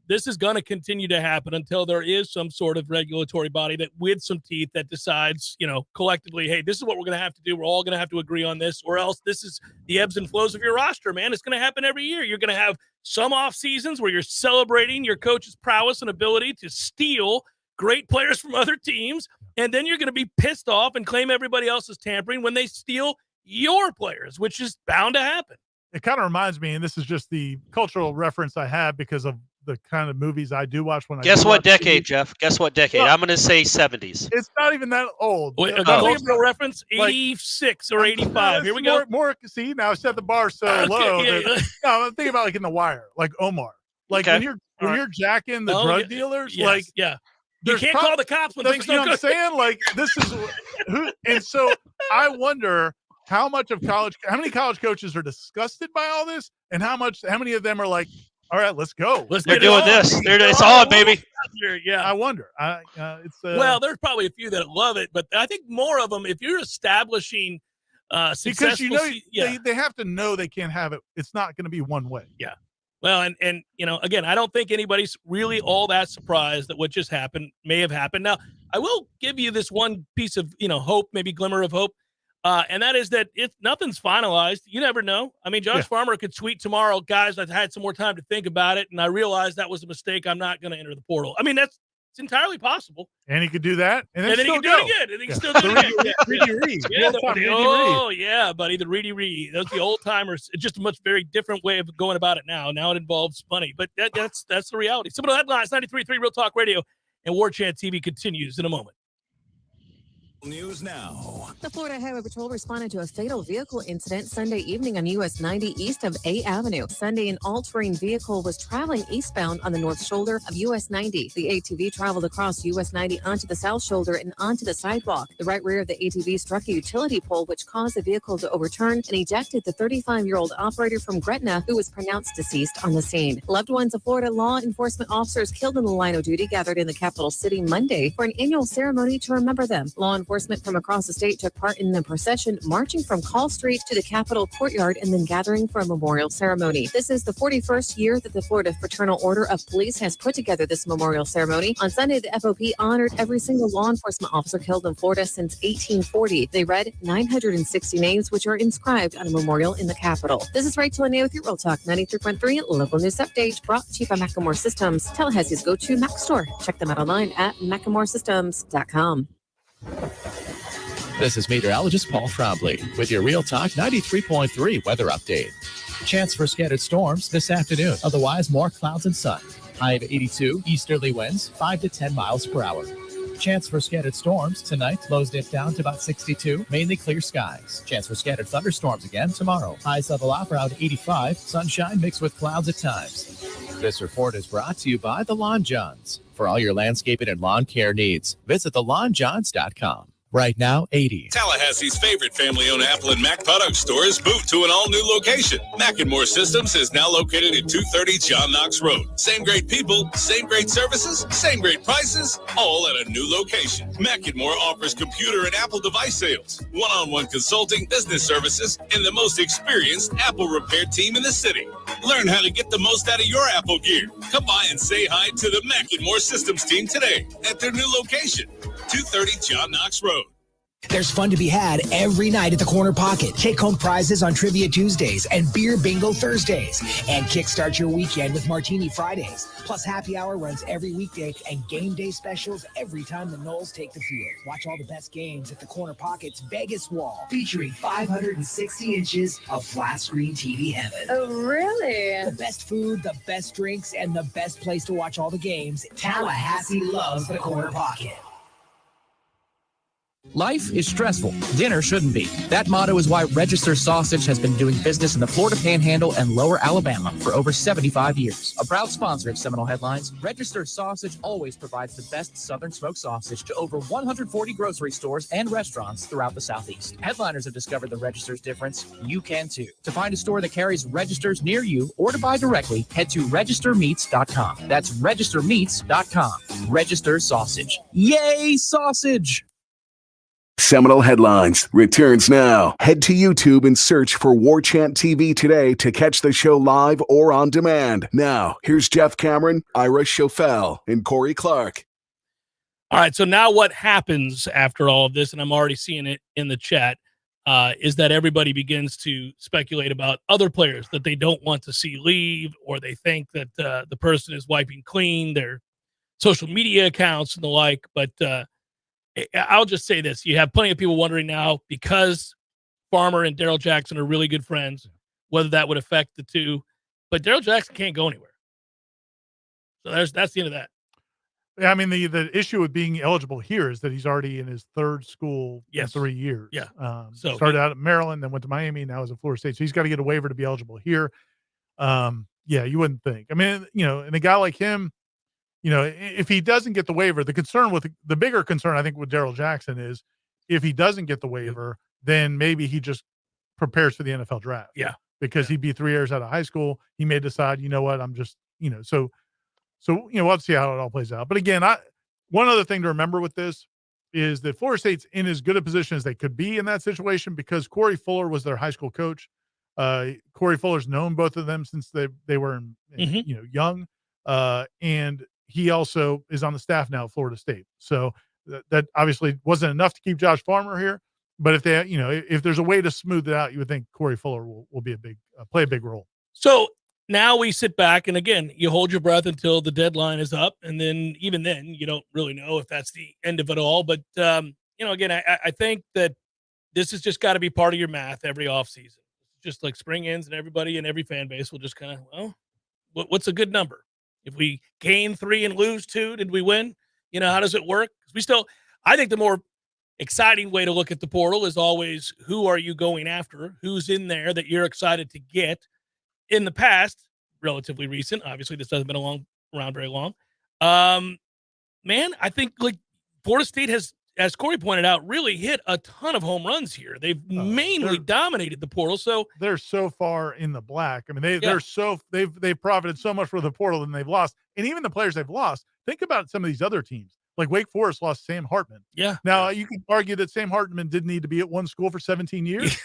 this is going to continue to happen until there is some sort of regulatory body that with some teeth that decides, collectively, hey, this is what we're going to have to do. We're all going to have to agree on this, or else this is the ebbs and flows of your roster, man. It's going to happen every year. You're going to have some off seasons where you're celebrating your coach's prowess and ability to steal great players from other teams, and then you're going to be pissed off and claim everybody else is tampering when they steal your players, which is bound to happen. It kind of reminds me, and this is just the cultural reference I have because of the kind of movies I do watch when I Guess what decade, TV. Jeff? Guess what decade? Well, I'm going to say 70s. It's not even that old. Wait, cultural reference, 86 or 85. Here we go. More, see, now I set the bar so low. I'm thinking about like in The Wire, like Omar. Like when you're jacking the drug dealers, you can't call the cops when things don't go. I'm saying? Like this is who, and so I wonder how many college coaches are disgusted by all this, and how many of them are like, all right, let's go. They're doing this. It's on, baby. Yeah, I wonder. Well, there's probably a few that love it, but I think more of them, if you're establishing successful, because they have to know they can't have it. It's not going to be one way. Yeah. Well, and again, I don't think anybody's really all that surprised that what just happened may have happened. Now, I will give you this one piece of hope, maybe glimmer of hope. And that is that if nothing's finalized, you never know. I mean, Josh Farmer could tweet tomorrow, guys, I've had some more time to think about it, and I realized that was a mistake. I'm not going to enter the portal. I mean, it's entirely possible. And he could do that, and then he can do it again. And he can still do it again. Reedy. Buddy, the Reedy. Those are the old timers. It's just a very different way of going about it now. Now it involves money, but that's the reality. Seminole Headlines, 93.3 Real Talk Radio. And Warchant TV continues in a moment. News now. The Florida Highway Patrol responded to a fatal vehicle incident Sunday evening on US 90 east of A Avenue. Sunday, an all-terrain vehicle was traveling eastbound on the north shoulder of US 90. The ATV traveled across US 90 onto the south shoulder and onto the sidewalk. The right rear of the ATV struck a utility pole, which caused the vehicle to overturn and ejected the 35-year-old operator from Gretna, who was pronounced deceased on the scene. Loved ones of Florida law enforcement officers killed in the line of duty gathered in the capital city Monday for an annual ceremony to remember them. Law enforcement from across the state took part in the procession, marching from Call Street to the Capitol courtyard and then gathering for a memorial ceremony. This is the 41st year that the Florida Fraternal Order of Police has put together this memorial ceremony. On Sunday, the FOP honored every single law enforcement officer killed in Florida since 1840. They read 960 names, which are inscribed on a memorial in the Capitol. This is Rachel Anay with your Real Talk 93.3 local news update, brought to you by Macklemore Systems, Tallahassee's go-to Mac store. Check them out online at McLemoreSystems.com. This is meteorologist Paul Trombley with your Real Talk 93.3 weather update. Chance for scattered storms this afternoon. Otherwise, more clouds and sun. High of 82, easterly winds 5 to 10 miles per hour. Chance for scattered storms tonight. Lows dip down to about 62. Mainly clear skies. Chance for scattered thunderstorms again tomorrow. Highs level off around 85. Sunshine mixed with clouds at times. This report is brought to you by The Lawn Johns. For all your landscaping and lawn care needs, visit thelawnjohns.com. Right now, 80. Tallahassee's favorite family-owned Apple and Mac product stores moved to an all-new location. Macklemore Systems is now located at 230 John Knox Road. Same great people, same great services, same great prices, all at a new location. Macklemore offers computer and Apple device sales, one-on-one consulting, business services, and the most experienced Apple repair team in the city. Learn how to get the most out of your Apple gear. Come by and say hi to the Macklemore Systems team today at their new location, 230 John Knox Road. There's fun to be had every night at the Corner Pocket. Take home prizes on Trivia Tuesdays and Beer Bingo Thursdays. And kickstart your weekend with Martini Fridays. Plus, happy hour runs every weekday and game day specials every time the Noles take the field. Watch all the best games at the Corner Pocket's Vegas Wall, featuring 560 inches of flat screen TV heaven. Oh, really? The best food, the best drinks, and the best place to watch all the games. Tallahassee loves the Corner Pocket. Life is stressful. Dinner shouldn't be. That motto is why Register Sausage has been doing business in the Florida Panhandle and Lower Alabama for over 75 years. A proud sponsor of Seminole Headlines, Register Sausage always provides the best Southern smoked sausage to over 140 grocery stores and restaurants throughout the Southeast. Headliners have discovered the Register's difference. You can too. To find a store that carries Registers near you or to buy directly, head to registermeats.com. That's registermeats.com. Register Sausage. Yay, sausage! Seminole Headlines returns now. Head to YouTube and search for Warchant TV today to catch the show live or on demand. Now, here's Jeff Cameron, Ira Schofel, and Corey Clark. All right, so now what happens after all of this, and I'm already seeing it in the chat, is that everybody begins to speculate about other players that they don't want to see leave, or they think that the person is wiping clean their social media accounts and the like, but I'll just say this. You have plenty of people wondering now, because Farmer and Daryl Jackson are really good friends, whether that would affect the two. But Daryl Jackson can't go anywhere. So that's the end of that. Yeah, I mean, the issue with being eligible here is that he's already in his third school in 3 years. Yeah. So started out at Maryland, then went to Miami, now is at Florida State. So he's got to get a waiver to be eligible here. Yeah, you wouldn't think. I mean, and a guy like him, if he doesn't get the waiver, the bigger concern, I think, with Daryl Jackson is if he doesn't get the waiver, then maybe he just prepares for the NFL draft. Yeah. Because he'd be 3 years out of high school. He may decide, you know what, I'm just, so we'll have to see how it all plays out. But again, one other thing to remember with this is that Florida State's in as good a position as they could be in that situation because Corey Fuller was their high school coach. Corey Fuller's known both of them since they were young. And he also is on the staff now at Florida State. So that obviously wasn't enough to keep Josh Farmer here. But if if there's a way to smooth it out, you would think Corey Fuller will be play a big role. So now we sit back, and again, you hold your breath until the deadline is up, and then even then, you don't really know if that's the end of it all. But again, I think that this has just got to be part of your math every offseason. Just like spring ends, and everybody and every fan base will just kind of, what's a good number? If we gain 3 and lose 2, did we win? You know, how does it work? I think the more exciting way to look at the portal is always who are you going after? Who's in there that you're excited to get? In the past, relatively recent, obviously this hasn't been around very long. Man, I think like Florida State has, as Corey pointed out, really hit a ton of home runs here. They've mainly dominated the portal. So they're so far in the black. I mean, they've profited so much for the portal than they've lost. And even the players they've lost, think about some of these other teams. Like Wake Forest lost Sam Hartman. Yeah. Now you can argue that Sam Hartman didn't need to be at one school for 17 years.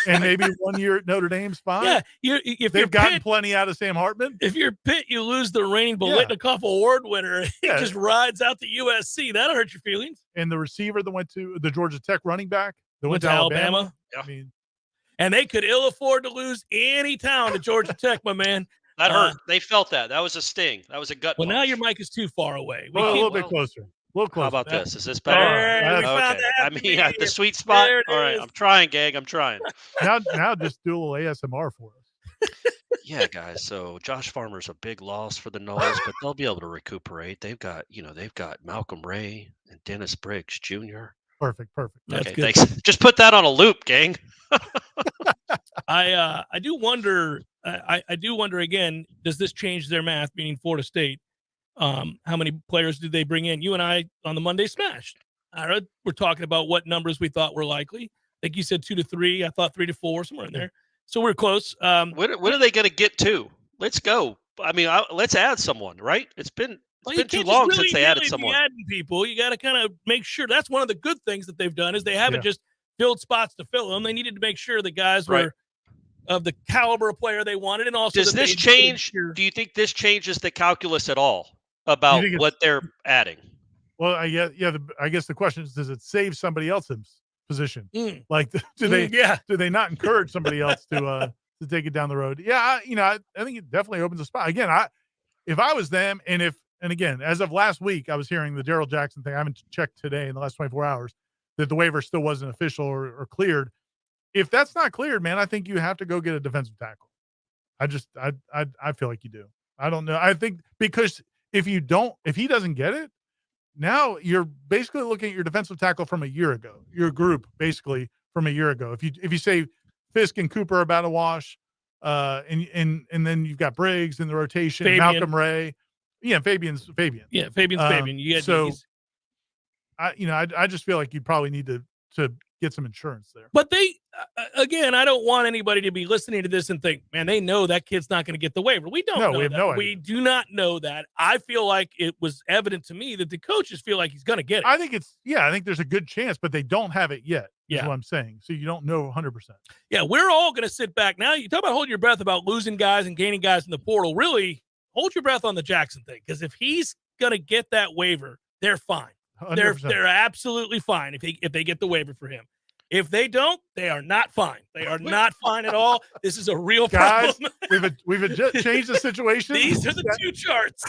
And maybe 1 year at Notre Dame's fine. Yeah, if they've gotten plenty out of Sam Hartman. If you're Pitt, you lose the reigning Biletnikoff Award winner. He just rides out to USC. That'll hurt your feelings. And the receiver that went to the Georgia Tech running back that went to Alabama. Yeah. I mean, and they could ill afford to lose any town to Georgia Tech, my man. That hurt. They felt that. That was a sting. That was a gut punch. Now your mic is too far away. A little bit closer. A little closer. How about this? Is this better? Okay. I mean, at the sweet spot. All right. I'm trying, gang. I'm trying. Now just do a little ASMR for us. Yeah, guys. So Josh Farmer's a big loss for the Noles, but they'll be able to recuperate. They've got Malcolm Ray and Dennis Briggs Jr. Perfect. That's okay, good. Thanks. Just put that on a loop, gang. I do wonder. I do wonder again. Does this change their math? Meaning Florida State. How many players did they bring in? You and I on the Monday Smash. We're talking about what numbers we thought were likely. I think you said 2 to 3. I thought 3 to 4, somewhere in there. So we're close. When are they going to get to? Let's go. I mean, let's add someone, right? It's been too long since they added someone. Adding people, you got to kind of make sure. That's one of the good things that they've done is they haven't just filled spots to fill them. They needed to make sure the guys were of the caliber of player they wanted, and also does this change? Do you think this changes the calculus at all about what they're adding? Well, I guess the question is, does it save somebody else's position? Like, do they not encourage somebody else to take it down the road? Yeah, I think it definitely opens a spot. Again, if I was them, and again, as of last week, I was hearing the Daryl Jackson thing. I haven't checked today in the last 24 hours that the waiver still wasn't official or cleared. If that's not cleared, man, I think you have to go get a defensive tackle. I feel like you do. I don't know. I think because if he doesn't get it, now you're basically looking at your defensive tackle from a year ago, your group basically from a year ago. If you say Fisk and Cooper are about to wash, and then you've got Briggs in the rotation, Fabian. Malcolm Ray. Yeah, Fabian's Fabian. Yeah, Fabian's Fabian. You get I just feel like you probably need to get some insurance there. But they, again, I don't want anybody to be listening to this and think, man, they know that kid's not going to get the waiver. We don't know. We have that. no idea. We do not know that. I feel like it was evident to me that the coaches feel like he's going to get it. I think there's a good chance, but they don't have it yet. Is what I'm saying. So you don't know 100%. Yeah, we're all going to sit back. Now, you talk about holding your breath about losing guys and gaining guys in the portal. Really, hold your breath on the Jackson thing, because if he's going to get that waiver, they're fine. 100%. They're absolutely fine if they get the waiver for him. If they don't, they are not fine. They are not fine at all. This is a real problem. Guys, we've changed the situation. These are the two charts.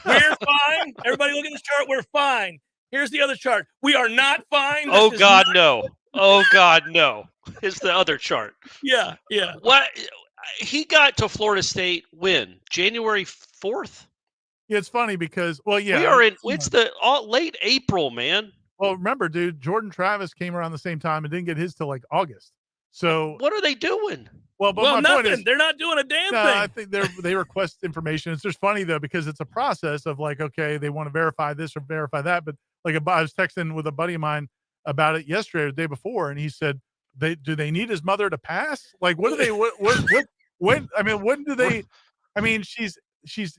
We're fine. Everybody look at this chart. We're fine. Here's the other chart. We are not fine. Oh, God, no. Oh, God, no. Here's the other chart. Yeah. What? He got to Florida State when? January 4th? Yeah, it's funny because, we are in, it's late April, man. Well, remember, dude, Jordan Travis came around the same time and didn't get his till like August. So what are they doing? Well, my nothing. point is, they're not doing a damn thing. I think they request information. It's just funny though, because it's a process of like, okay, they want to verify this or verify that. But like, I was texting with a buddy of mine about it yesterday or the day before, and he said, do they need his mother to pass? Like, what do they? When do they? I mean, she's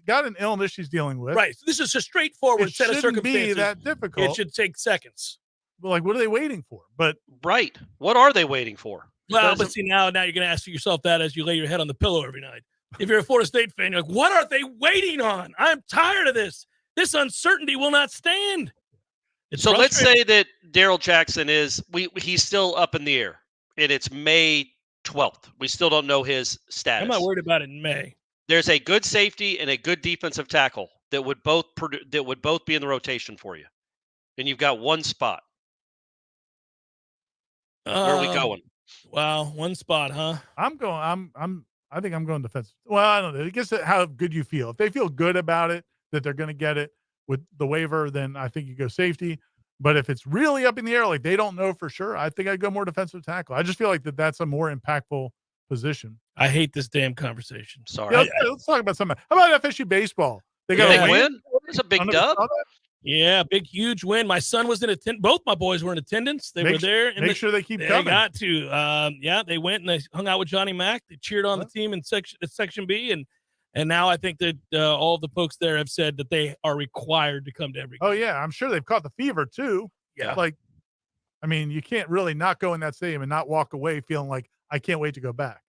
got an illness she's dealing with. Right. So this is a straightforward set of circumstances. Be that difficult. It should take seconds. But like, what are they waiting for? But right. What are they waiting for? Well, but see, now you're going to ask yourself that as you lay your head on the pillow every night. If you're a Florida State fan, you're like, what are they waiting on? I'm tired of this. This uncertainty will not stand. So let's say that Daryl Jackson he's still up in the air, and it's May 12th. We still don't know his status. I'm not worried about it in May. There's a good safety and a good defensive tackle that would both be in the rotation for you, and you've got one spot. Where are we going? Wow, one spot, huh? I think I'm going defensive. Well, I don't know. I guess how good you feel. If they feel good about it, that they're going to get it, with the waiver, then I think you go safety. But if it's really up in the air, like they don't know for sure, I think I'd go more defensive tackle. I just feel like that's a more impactful position. I hate this damn conversation. Sorry. Yeah, let's talk about something. How about FSU baseball? They got Big a win. It's a big dub. Yeah, big, huge win. My son was in attendance. Both my boys were in attendance. They were there. And make sure they keep they coming. got to. Yeah, they went and they hung out with Johnny Mack. They cheered on the team in section B, and now I think that all of the folks there have said that they are required to come to every game. Oh yeah, I'm sure they've caught the fever too. Yeah, like, I mean, you can't really not go in that stadium and not walk away feeling like I can't wait to go back.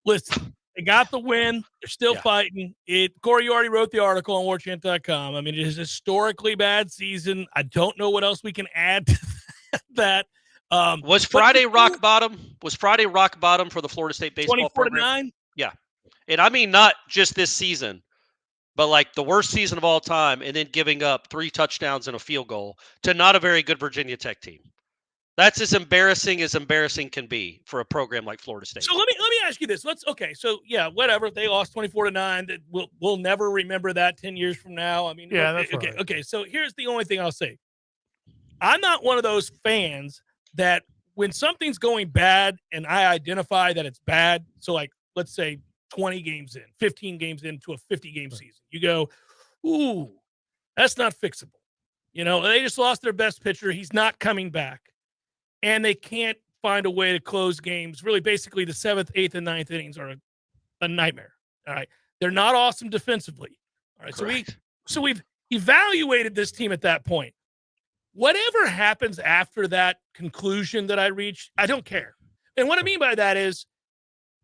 Listen, they got the win. They're still fighting. Corey, you already wrote the article on Warchant.com. I mean, it is a historically bad season. I don't know what else we can add to that. Was Friday rock bottom? Was Friday rock bottom for the Florida State baseball program? 24-9? Yeah. And I mean, not just this season, but like the worst season of all time, and then giving up 3 touchdowns and a field goal to not a very good Virginia Tech team. That's as embarrassing can be for a program like Florida State. So let me ask you this. So yeah, whatever. They lost 24-9. That we'll never remember that 10 years from now. I mean, yeah, that's okay. right. Okay. So here's the only thing I'll say. I'm not one of those fans that when something's going bad and I identify that it's bad. So like, let's say 20 games in, 15 games into a 50-game season, you go, ooh, that's not fixable. You know, they just lost their best pitcher. He's not coming back. And they can't find a way to close games. Really, basically, the 7th, 8th, and 9th innings are a nightmare. All right. They're not awesome defensively. All right. Correct. So we've evaluated this team at that point. Whatever happens after that conclusion that I reach, I don't care. And what I mean by that is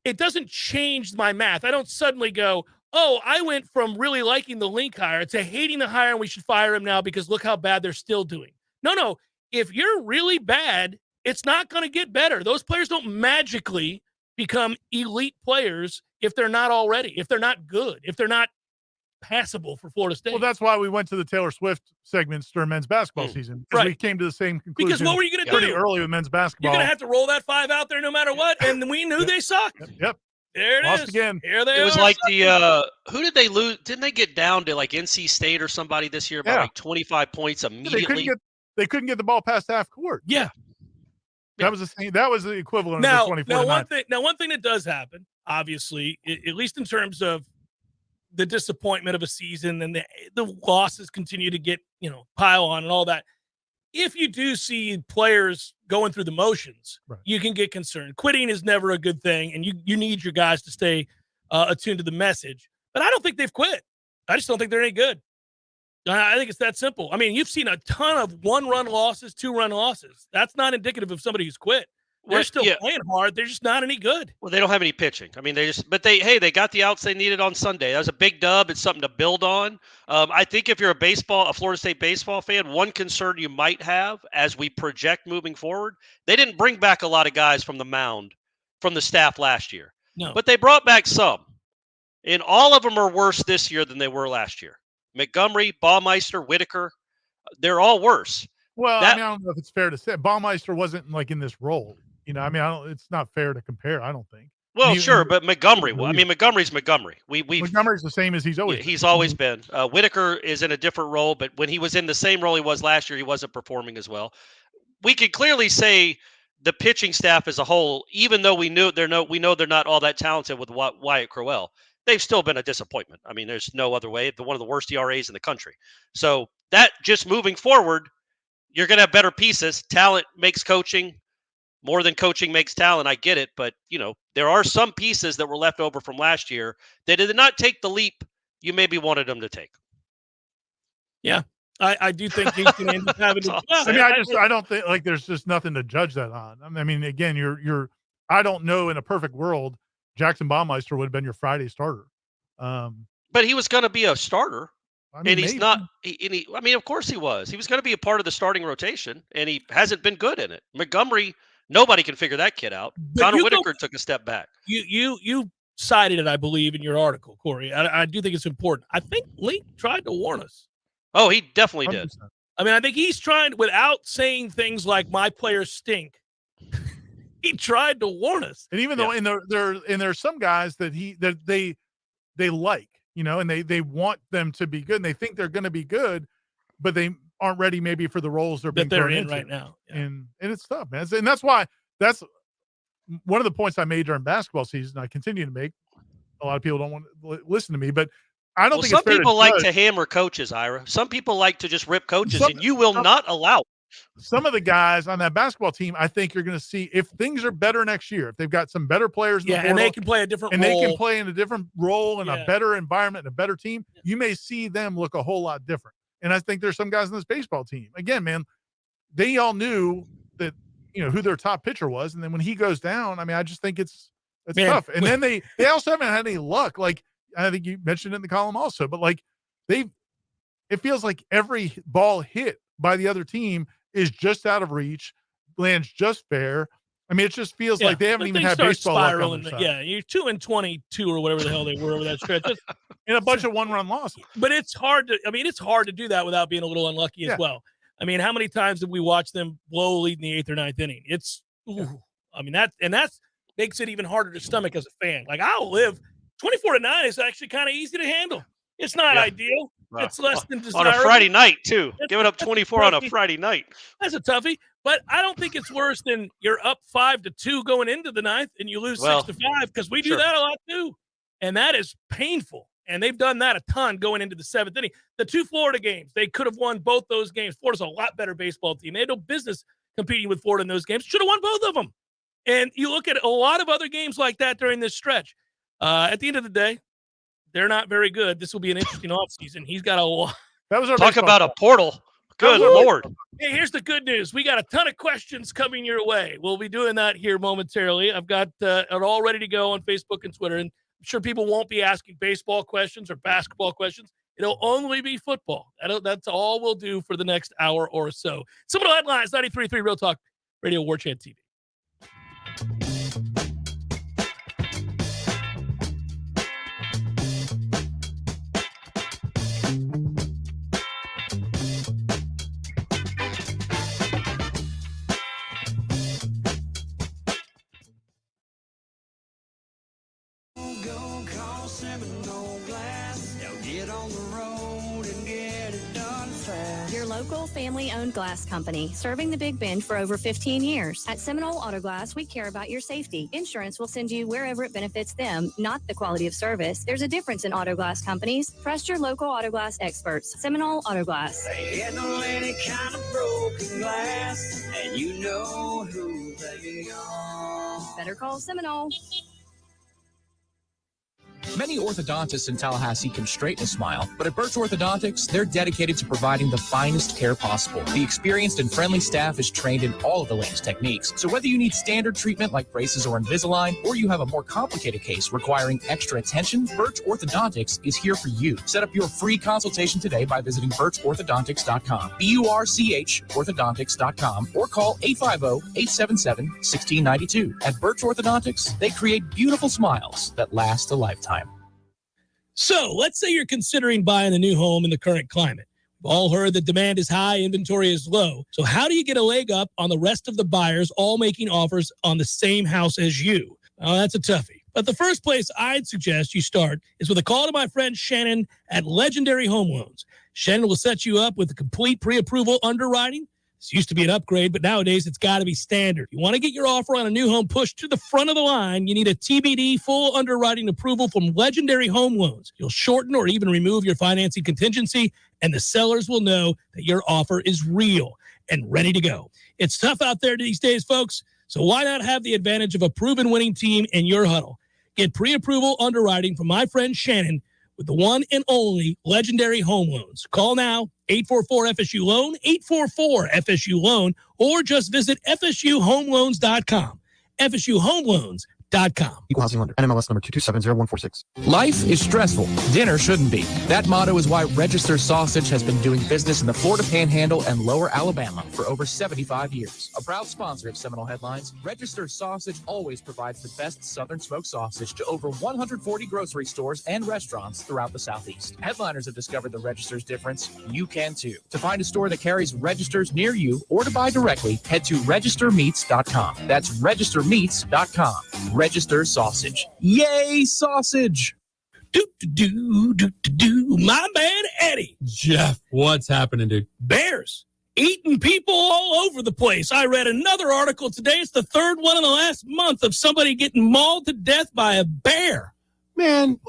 it doesn't change my math. I don't suddenly go, oh, I went from really liking the Link hire to hating the hire and we should fire him now because look how bad they're still doing. No. If you're really bad, it's not going to get better. Those players don't magically become elite players if they're not already, if they're not good, if they're not passable for Florida State. Well, that's why we went to the Taylor Swift segments during men's basketball season. Because we came to the same conclusion. Because what were you going to do? Pretty early with men's basketball. You're going to have to roll that 5 out there no matter what, and we knew they sucked. Yep. There it Lost is. again. Here they are. It was like who did they lose? Didn't they get down to like NC State or somebody this year by like 25 points immediately? They couldn't get the ball past half court. Yeah. That was the same. That was the equivalent Now, of the 24-9. one thing that does happen, obviously, at least in terms of the disappointment of a season and the losses continue to get, pile on and all that. If you do see players going through the motions, you can get concerned. Quitting is never a good thing, and you need your guys to stay attuned to the message. But I don't think they've quit. I just don't think they're any good. I think it's that simple. I mean, you've seen a ton of 1-run losses, 2-run losses. That's not indicative of somebody who's quit. They're still playing hard. They're just not any good. Well, they don't have any pitching. I mean, they got the outs they needed on Sunday. That was a big dub. It's something to build on. I think if you're a Florida State baseball fan, one concern you might have as we project moving forward, they didn't bring back a lot of guys from the mound from the staff last year. No. But they brought back some. And all of them are worse this year than they were last year. Montgomery, Baumeister, Whitaker, they're all worse. Well, I don't know if it's fair to say. Baumeister wasn't like in this role. It's not fair to compare, I don't think. Well, sure, but Montgomery. Montgomery's Montgomery. Montgomery's the same as he's always been. Whitaker is in a different role, but when he was in the same role he was last year, he wasn't performing as well. We could clearly say the pitching staff as a whole, even though we know they're not all that talented with Wyatt Crowell, they've still been a disappointment. I mean, there's no other way. They're one of the worst ERAs in the country. So that just moving forward, you're going to have better pieces. Talent makes coaching. More than coaching makes talent. I get it. But, there are some pieces that were left over from last year that did not take the leap you maybe wanted them to take. Yeah. I do think he's going to end up having to. I don't think there's just nothing to judge that on. I mean, again, I don't know in a perfect world, Jackson Baumeister would have been your Friday starter. But he was going to be a starter. And he's maybe. not. Of course he was. He was going to be a part of the starting rotation, and he hasn't been good in it. Montgomery, nobody can figure that kid out. Connor Whitaker took a step back. You cited it, I believe, in your article, Corey. I do think it's important. I think Link tried to warn us. Oh, he definitely 100%. Did. I mean, I think he's trying, without saying things like "my players stink." He tried to warn us. And even though there's some guys that they like. and they want them to be good, and they think they're going to be good, but they aren't ready maybe for the roles they're in into right now. Yeah. And it's tough, man. And that's why that's one of the points I made during basketball season. I continue to make. A lot of people don't want to listen to me, but I don't think some it's fair people to like judge. to hammer coaches, Ira. Some people like to just rip coaches, and you will not allow. Some of the guys on that basketball team, I think you're going to see if things are better next year, if they've got some better players, and they can play a different role. They can play in a different role in a better environment, and a better team. You may see them look a whole lot different. And I think there's some guys on this baseball team. Again, man, they all knew that who their top pitcher was, and then when he goes down, I mean, I just think it's tough. And then they also haven't had any luck. Like I think you mentioned it in the column also, but like it feels like every ball hit by the other team is just out of reach, lands just fair. I mean, it just feels like they haven't even had baseball luck on their side. You're 2-22 or whatever the hell they were over that stretch, and a bunch of one-run losses. But it's hard to do that without being a little unlucky as well. I mean, how many times have we watched them blow a lead in the 8th or 9th inning? I mean, that makes it even harder to stomach as a fan. Like, I'll live 24-9 is actually kind of easy to handle. It's not ideal. It's less than desirable. On a Friday night, too. Giving up 24 on a Friday night. That's a toughie. But I don't think it's worse than you're up 5-2 going into the 9th and you lose 6-5, because we do that a lot, too. And that is painful. And they've done that a ton going into the 7th inning. The 2 Florida games, they could have won both those games. Florida's a lot better baseball team. They had no business competing with Florida in those games. Should have won both of them. And you look at a lot of other games like that during this stretch. At the end of the day, they're not very good. This will be an interesting offseason. He's got a lot. That was our talk about a portal. Good Lord. Hey, here's the good news. We got a ton of questions coming your way. We'll be doing that here momentarily. I've got it all ready to go on Facebook and Twitter. And I'm sure people won't be asking baseball questions or basketball questions. It'll only be football. That's all we'll do for the next hour or so. Seminole Headlines, 93.3 Real Talk Radio, Warchant TV. Go call Seminole Glass. They'll get on the road and get it done fast. Your local family-owned glass company, serving the Big Bend for over 15 years. At Seminole Auto Glass, we care about your safety. Insurance will send you wherever it benefits them, not the quality of service. There's a difference in auto glass companies. Trust your local auto glass experts. Seminole Auto Glass. They handle any kind of broken glass, and you know who they are. Better call Seminole. Many orthodontists in Tallahassee can straighten a smile, but at Birch Orthodontics, they're dedicated to providing the finest care possible. The experienced and friendly staff is trained in all of the latest techniques. So whether you need standard treatment like braces or Invisalign, or you have a more complicated case requiring extra attention, Birch Orthodontics is here for you. Set up your free consultation today by visiting birchorthodontics.com, B-U-R-C-H orthodontics.com, or call 850-877-1692. At Birch Orthodontics, they create beautiful smiles that last a lifetime. So let's say you're considering buying a new home in the current climate. We've all heard that demand is high, inventory is low. So how do you get a leg up on the rest of the buyers all making offers on the same house as you? Well, that's a toughie. But the first place I'd suggest you start is with a call to my friend Shannon at Legendary Home Loans. Shannon will set you up with a complete pre-approval underwriting. This used to be an upgrade, but nowadays it's got to be standard. You want to get your offer on a new home pushed to the front of the line, you need a TBD full underwriting approval from Legendary Home Loans. You'll shorten or even remove your financing contingency, and the sellers will know that your offer is real and ready to go. It's tough out there these days, folks, so why not have the advantage of a proven winning team in your huddle? Get pre-approval underwriting from my friend Shannon with the one and only Legendary Home Loans. Call now, 844-FSU-LOAN, 844-FSU-LOAN, or just visit FSUHomeLoans.com. FSUHomeLoans.com. Equal housing lender. NMLS number 2270146. Life is stressful. Dinner shouldn't be. That motto is why Register Sausage has been doing business in the Florida Panhandle and Lower Alabama for over 75 years. A proud sponsor of Seminole Headlines, Register Sausage always provides the best Southern smoked sausage to over 140 grocery stores and restaurants throughout the Southeast. Headliners have discovered the Register's difference. You can too. To find a store that carries Registers near you or to buy directly, head to registermeats.com. That's registermeats.com. Register Sausage. Yay, sausage! My man Eddie. Jeff, what's happening, dude? Bears eating people all over the place. I read another article today. It's the third one in the last month of somebody getting mauled to death by a bear. Man,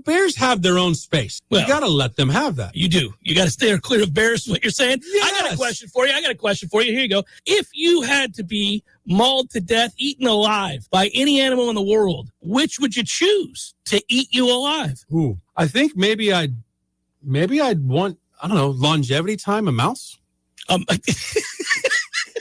bears have their own space. Well, you got to let them have that. You do. You got to stay clear of bears, is what you're saying? Yes. I got a question for you. Here you go. If you had to be mauled to death, eaten alive by any animal in the world, which would you choose to eat you alive? Ooh, I think maybe I'd want, longevity time, a mouse.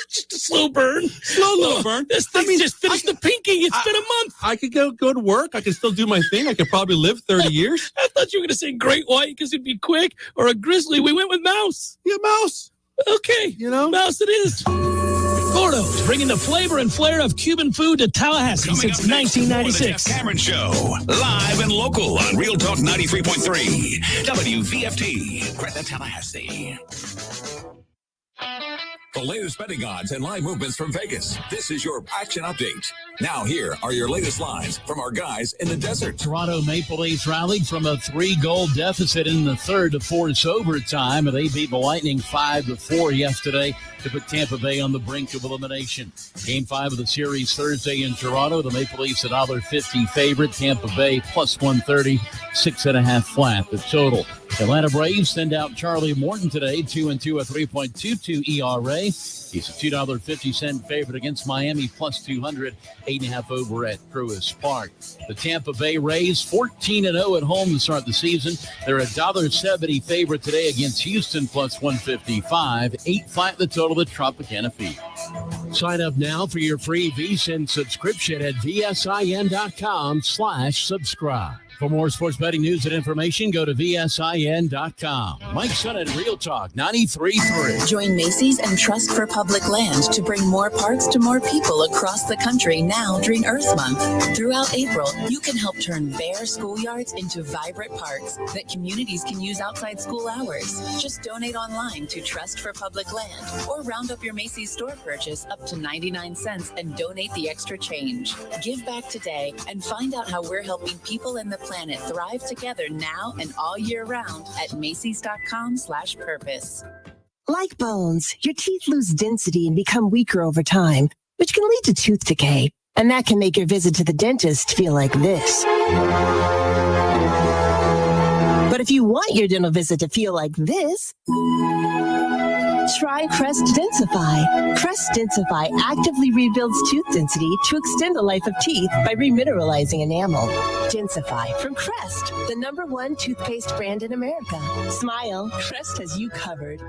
Just a slow burn. Slow burn. This thing just finished the pinky. It's been a month. I could go to work. I could still do my thing. I could probably live 30 years. I thought you were going to say great white because it'd be quick, or a grizzly. We went with mouse. Yeah, mouse. Okay. Mouse it is. Gordo's bringing the flavor and flair of Cuban food to Tallahassee since 1996. The Jeff Cameron Show, live and local on Real Talk 93.3 WVFT, Gretna, Tallahassee. The latest betting odds and live movements from Vegas. This is your action update. Now here are your latest lines from our guys in the desert. Toronto Maple Leafs rallied from a 3-goal deficit in the third to force overtime. They beat the Lightning 5-4 yesterday to put Tampa Bay on the brink of elimination. Game 5 of the series Thursday in Toronto. The Maple Leafs $1.50 favorite. Tampa Bay plus 130, 6.5 flat. The total. Atlanta Braves send out Charlie Morton today, 2-2, a 3.22 ERA. He's a $2.50 favorite against Miami, plus 200, 8.5 over at Truist Park. The Tampa Bay Rays, 14-0 at home to start the season. They're a $1.70 favorite today against Houston, plus 155, 8 flat the total at Tropicana Field. Sign up now for your free VSiN subscription at vsin.com/subscribe. For more sports betting news and information, go to vsin.com. Mike Son at Real Talk 93.3. Join Macy's and Trust for Public Land to bring more parks to more people across the country now during Earth Month. Throughout April, you can help turn bare schoolyards into vibrant parks that communities can use outside school hours. Just donate online to Trust for Public Land or round up your Macy's store purchase up to 99 cents and donate the extra change. Give back today and find out how we're helping people and the planet thrive together now and all year round at Macy's.com/purpose. Like bones, your teeth lose density and become weaker over time, which can lead to tooth decay. And that can make your visit to the dentist feel like this. But if you want your dental visit to feel like this, try Crest Densify. Crest Densify actively rebuilds tooth density to extend the life of teeth by remineralizing enamel. Densify from Crest, the #1 toothpaste brand in America. Smile, Crest has you covered.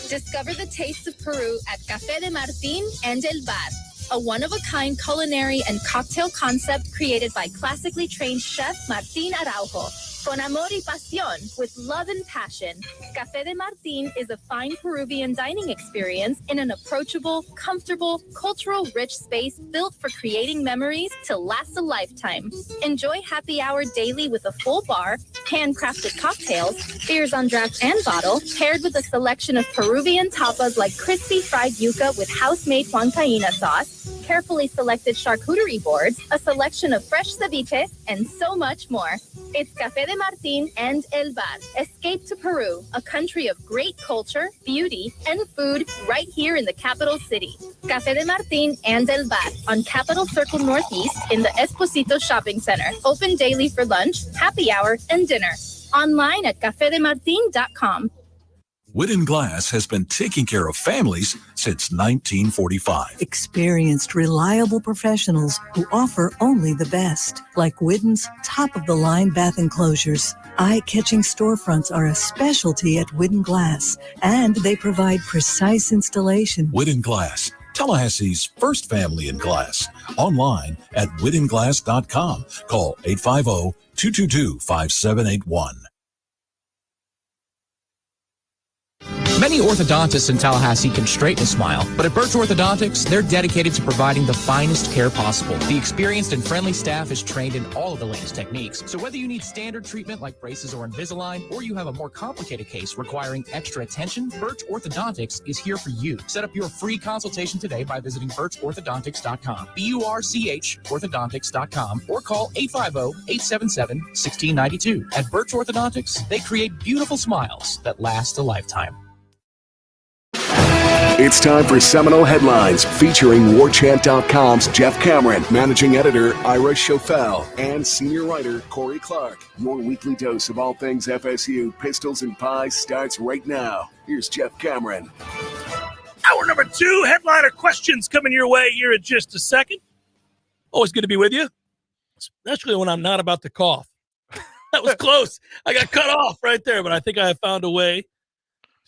Discover the tastes of Peru at Café de Martín and El Bar, a one-of-a-kind culinary and cocktail concept created by classically trained chef Martín Araujo. Con amor y pasión, with love and passion, Café de Martín is a fine Peruvian dining experience in an approachable, comfortable, cultural-rich space built for creating memories to last a lifetime. Enjoy happy hour daily with a full bar, handcrafted cocktails, beers on draft and bottle, paired with a selection of Peruvian tapas like crispy fried yuca with house-made huancaína sauce, carefully selected charcuterie boards, a selection of fresh ceviche, and so much more. It's Café de Martín and El Bar. Escape to Peru, a country of great culture, beauty, and food right here in the capital city. Café de Martín and El Bar on Capitol Circle Northeast in the Esposito Shopping Center. Open daily for lunch, happy hour, and dinner. Online at cafedemartin.com. Wooden Glass has been taking care of families since 1945. Experienced, reliable professionals who offer only the best, like Wooden's top-of-the-line bath enclosures. Eye-catching storefronts are a specialty at Wooden Glass, and they provide precise installation. Wooden Glass, Tallahassee's first family in glass. Online at woodenglass.com. Call 850-222-5781. Many orthodontists in Tallahassee can straighten a smile, but at Birch Orthodontics, they're dedicated to providing the finest care possible. The experienced and friendly staff is trained in all of the latest techniques, so whether you need standard treatment like braces or Invisalign, or you have a more complicated case requiring extra attention, Birch Orthodontics is here for you. Set up your free consultation today by visiting birchorthodontics.com, BURCH orthodontics.com, or call 850-877-1692. At Birch Orthodontics, they create beautiful smiles that last a lifetime. It's time for Seminole Headlines, featuring Warchant.com's Jeff Cameron, managing editor Ira Schofel, and senior writer Corey Clark. Your weekly dose of all things FSU, pistols, and pies starts right now. Here's Jeff Cameron. Hour number 2, headliner questions coming your way here in just a second. Always good to be with you, especially when I'm not about to cough. That was close. I got cut off right there, but I think I have found a way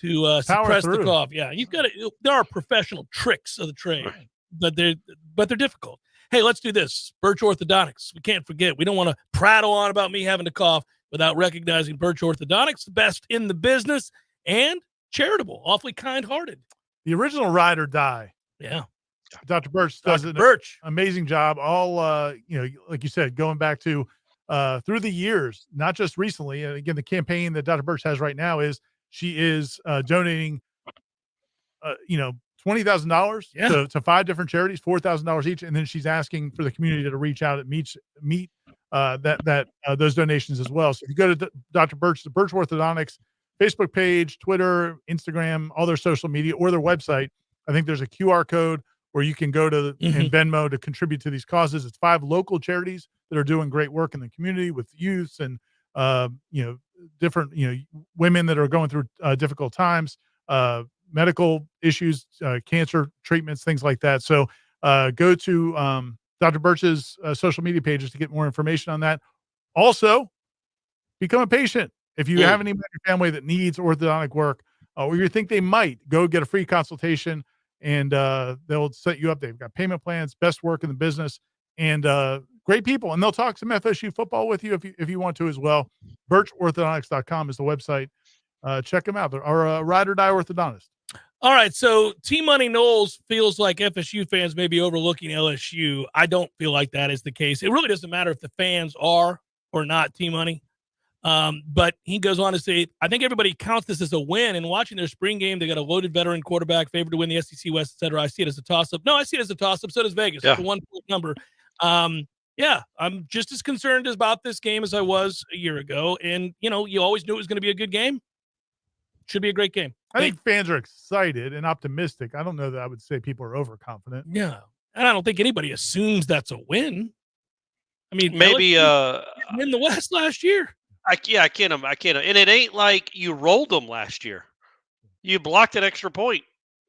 to suppress the cough. Yeah, you've got to. There are professional tricks of the trade, but they're difficult. Hey, let's do this. Birch Orthodontics. We can't forget. We don't want to prattle on about me having to cough without recognizing Birch Orthodontics, the best in the business and charitable, awfully kind-hearted. The original ride or die. Yeah. Dr. Birch does an amazing job. All, like you said, going back to through the years, not just recently. And again, the campaign that Dr. Birch has right now is she is donating, $20,000 to 5 different charities, $4,000 each. And then she's asking for the community to reach out and meet those donations as well. So if you go to Dr. Birch, the Birch Orthodontics Facebook page, Twitter, Instagram, all their social media, or their website, I think there's a QR code where you can go to and Venmo to contribute to these causes. It's 5 local charities that are doing great work in the community with youths and, different, women that are going through difficult times, medical issues, cancer treatments, things like that. So go to Dr. Birch's social media pages to get more information on that. Also, become a patient. If you have anybody in your family that needs orthodontic work, or you think they might, go get a free consultation, and they'll set you up. They've got payment plans, best work in the business, and great people. And they'll talk some FSU football with you if you want to as well. BirchOrthodontics.com is the website. Check them out. They're our ride or die orthodontist. All right, so T-Money Noles feels like FSU fans may be overlooking LSU. I don't feel like that is the case. It really doesn't matter if the fans are or not T-Money. But he goes on to say, I think everybody counts this as a win. And watching their spring game, they got a loaded veteran quarterback, favored to win the SEC West, et cetera. I see it as a toss-up. No, I see it as a toss-up. So does Vegas. It's a 1-point number. I'm just as concerned about this game as I was a year ago. And, you always knew it was going to be a good game. Should be a great game. I think fans are excited and optimistic. I don't know that I would say people are overconfident. Yeah. And I don't think anybody assumes that's a win. I mean, maybe win the West last year. I can't. And it ain't like you rolled them last year. You blocked an extra point.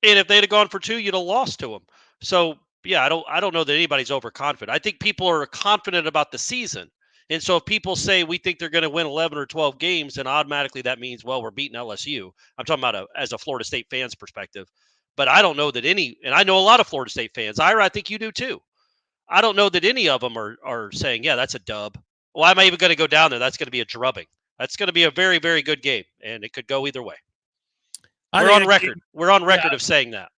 And if they'd have gone for 2, you'd have lost to them. So, yeah, I don't know that anybody's overconfident. I think people are confident about the season. And so if people say we think they're going to win 11 or 12 games, then automatically that means, well, we're beating LSU. I'm talking about as a Florida State fan's perspective. But I don't know that and I know a lot of Florida State fans. Ira, I think you do too. I don't know that any of them are saying, yeah, that's a dub. Why am I even going to go down there? That's going to be a drubbing. That's going to be a very, very good game, and it could go either way. We're on record. We're on record of saying that.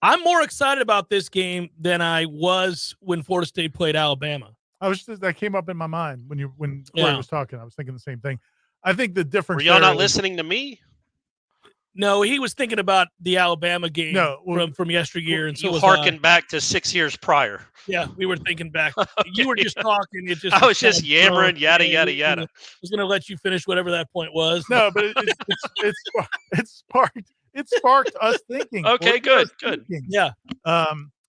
I'm more excited about this game than I was when Florida State played Alabama. That came up in my mind when Corey was talking. I was thinking the same thing. I think the difference. Were y'all not listening to me? No, he was thinking about the Alabama game from yesteryear, and so you harkened back to 6 years prior. Yeah, we were thinking back. You were just talking. I was just yammering, yada yada yada. I was going to let you finish whatever that point was. No, but it sparked us thinking. Okay, good. Yeah.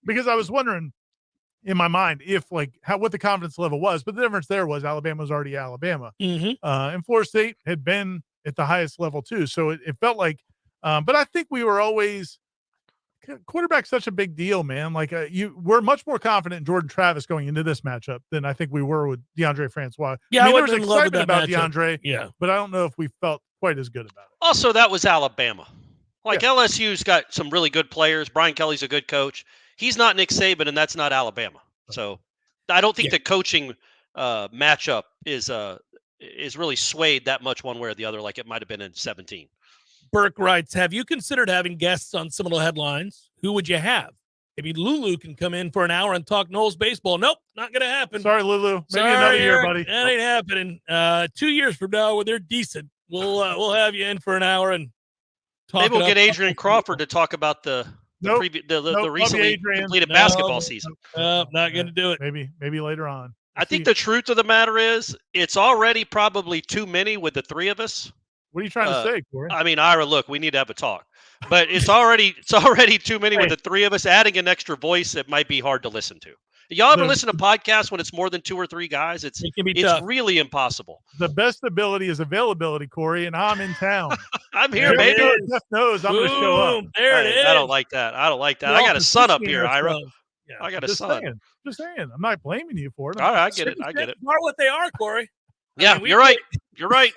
Because I was wondering in my mind if what the confidence level was, but the difference there was Alabama was already Alabama, and Florida State had been at the highest level too. So it felt like. But I think we were always quarterback's such a big deal, man. We're much more confident in Jordan Travis going into this matchup than I think we were with DeAndre Francois. Yeah, there was excitement about matchup. DeAndre. Yeah, but I don't know if we felt quite as good about it. Also, that was Alabama. LSU's got some really good players. Brian Kelly's a good coach. He's not Nick Saban, and that's not Alabama. So I don't think the coaching matchup is really swayed that much one way or the other, like it might have been in 2017. Burke writes, have you considered having guests on Seminole Headlines? Who would you have? Maybe Lulu can come in for an hour and talk Noles baseball. Nope, not going to happen. Sorry, Lulu. Maybe Sorry, another year, Eric, buddy. That ain't happening. 2 years from now, when they're decent, we'll have you in for an hour and talk. Maybe we'll get Adrian Crawford to talk about the recently completed basketball season. Not going to do it. Maybe later on. I think the truth of the matter is it's already probably too many with the three of us. What are you trying to say, Corey? I mean, Ira, look, we need to have a talk. But it's already too many with the three of us. Adding an extra voice that might be hard to listen to. Y'all ever listen to podcasts when it's more than 2 or 3 guys? It's really impossible. The best ability is availability, Corey, and I'm in town. I'm here, baby. Jeff knows I'm going to show up. There it is. I don't like that. I got a son up here, Ira. Yeah. I got a son. Just saying. I'm not blaming you for it. All right, I get it. Are what they are, Corey. Yeah, you're right. You're right.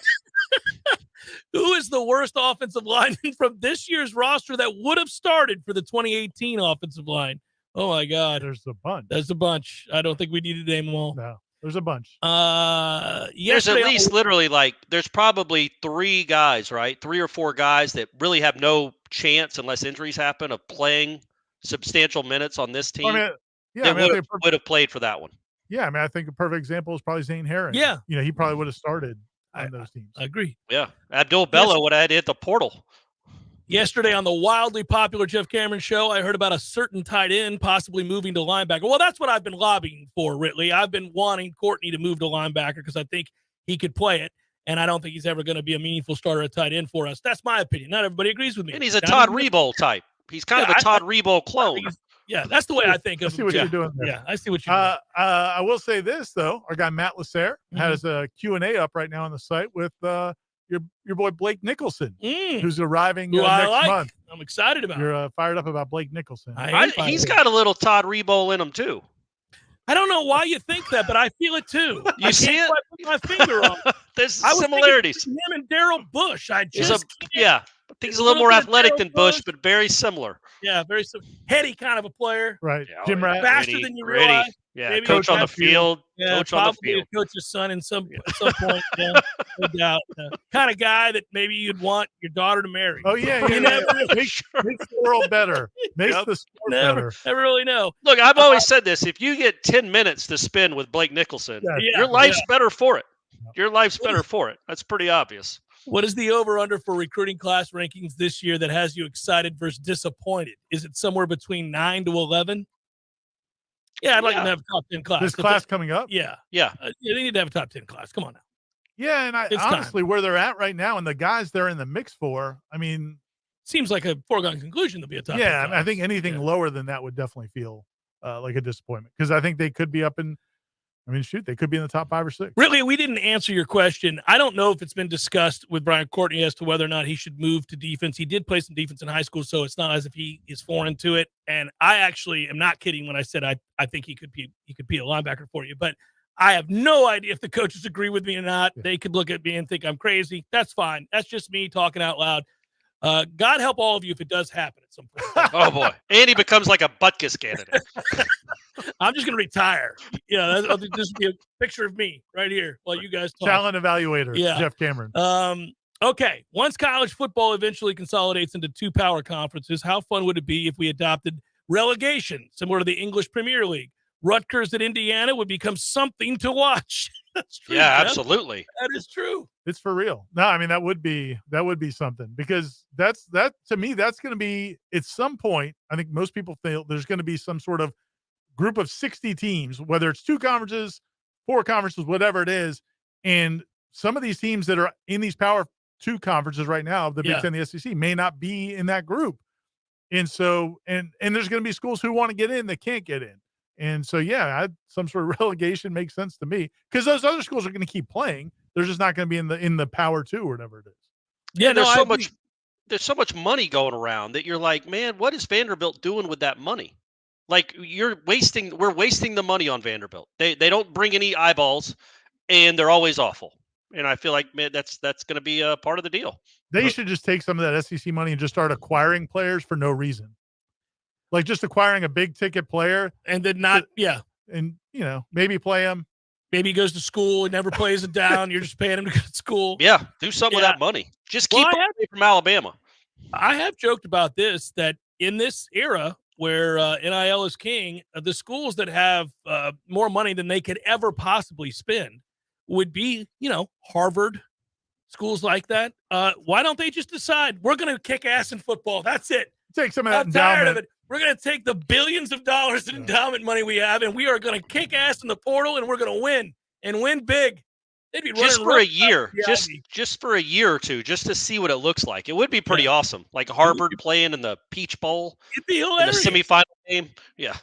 Who is the worst offensive lineman from this year's roster that would have started for the 2018 offensive line? Oh, my God. There's a bunch. There's a bunch. I don't think we need to name them all. No, there's a bunch. There's at least there's probably 3 guys, right? 3 or 4 guys that really have no chance unless injuries happen of playing substantial minutes on this team. Would have played for that one. Yeah, I mean, I think a perfect example is probably Zane Herring. Yeah. He probably would have started on those teams. I agree. Yeah. Abdul Bello would have had to hit the portal. Yesterday on the wildly popular Jeff Cameron show, I heard about a certain tight end possibly moving to linebacker. Well, that's what I've been lobbying for, Ridley. I've been wanting Courtney to move to linebacker because I think he could play it, and I don't think he's ever going to be a meaningful starter at tight end for us. That's my opinion. Not everybody agrees with me. And he's a Todd Rebowl type. He's kind of a Todd Rebowl clone. Yeah, that's the way I think of him. I see what you're doing there. Yeah, I see what you're doing. I will say this, though. Our guy Matt Lasser has a Q&A up right now on the site with your boy Blake Nicholson, who's arriving next month. I'm excited about. You're fired up about Blake Nicholson. He's got a little Todd Rebowl in him too. I don't know why you think that, but I feel it too. You see it? Put my finger on it. There's similarities. Him and Daryl Bush. I think he's a little more athletic than Bush, but very similar. Yeah, very heady kind of a player. Right. Jim Rat. Faster than you realize. Yeah, maybe coach on the field. Yeah, coach on the field. A coach's son at some point. Yeah, no doubt. Kind of guy that maybe you'd want your daughter to marry. Oh, yeah. Makes the world better. Makes the sport better. Never really know. Look, I've always said this. If you get 10 minutes to spend with Blake Nicholson, your life's better for it. Your life's better for it. That's pretty obvious. What is the over-under for recruiting class rankings this year that has you excited versus disappointed? Is it somewhere between 9 to 11? Yeah, I'd like them to have a top 10 class. This class coming up? Yeah. They need to have a top 10 class. Come on now. Yeah, and honestly, where they're at right now and the guys they're in the mix for, I mean. Seems like a foregone conclusion to be a top 10 class. I think anything lower than that would definitely feel like a disappointment because I think they could be they could be in the top 5 or 6. Really, we didn't answer your question. I don't know if it's been discussed with Brian Courtney as to whether or not he should move to defense. He did play some defense in high school, so it's not as if he is foreign to it. And I actually am not kidding when I said I think he could be a linebacker for you. But I have no idea if the coaches agree with me or not. They could look at me and think I'm crazy. That's fine. That's just me talking out loud. God help all of you if it does happen at some point. Oh, boy. And he becomes like a Butkus candidate. I'm just going to retire. Yeah, this will be a picture of me right here while you guys talk. Talent evaluator, Jeff Cameron. Okay, once college football eventually consolidates into 2 power conferences, how fun would it be if we adopted relegation, similar to the English Premier League? Rutgers at Indiana would become something to watch. That's true. Yeah, Jeff. absolutely. That is true. It's for real. No, I mean that would be something because that to me that's going to be at some point. I think most people feel there's going to be some sort of group of 60 teams, whether it's 2 conferences, 4 conferences, whatever it is, and some of these teams that are in these Power 2 conferences right now, the Big Ten, the SEC, may not be in that group, and so and there's going to be schools who want to get in that can't get in. And so, some sort of relegation makes sense to me because those other schools are going to keep playing. They're just not going to be in the Power 2 or whatever it is. Yeah, there's so much money going around that you're like, man, what is Vanderbilt doing with that money? Like we're wasting the money on Vanderbilt. They don't bring any eyeballs, and they're always awful. And I feel like, man, that's going to be a part of the deal. They should just take some of that SEC money and just start acquiring players for no reason. Like just acquiring a big ticket player and then and maybe play him. Maybe he goes to school and never plays it down. You're just paying him to go to school. Yeah, do something with that money. Just keep him away from Alabama. I have joked about this, that in this era where NIL is king, the schools that have more money than they could ever possibly spend would be, Harvard, schools like that. Why don't they just decide we're going to kick ass in football? That's it. Take some of that I'm tired endowment. of it. We're going to take the billions of dollars in endowment money we have, and we are going to kick ass in the portal, and we're going to win and win big. They'd be Just running for a right year, past the just for a year or two, just to see what it looks like. It would be pretty awesome. Like Harvard playing in the Peach Bowl It'd be in the hilarious. semifinal game. Yeah.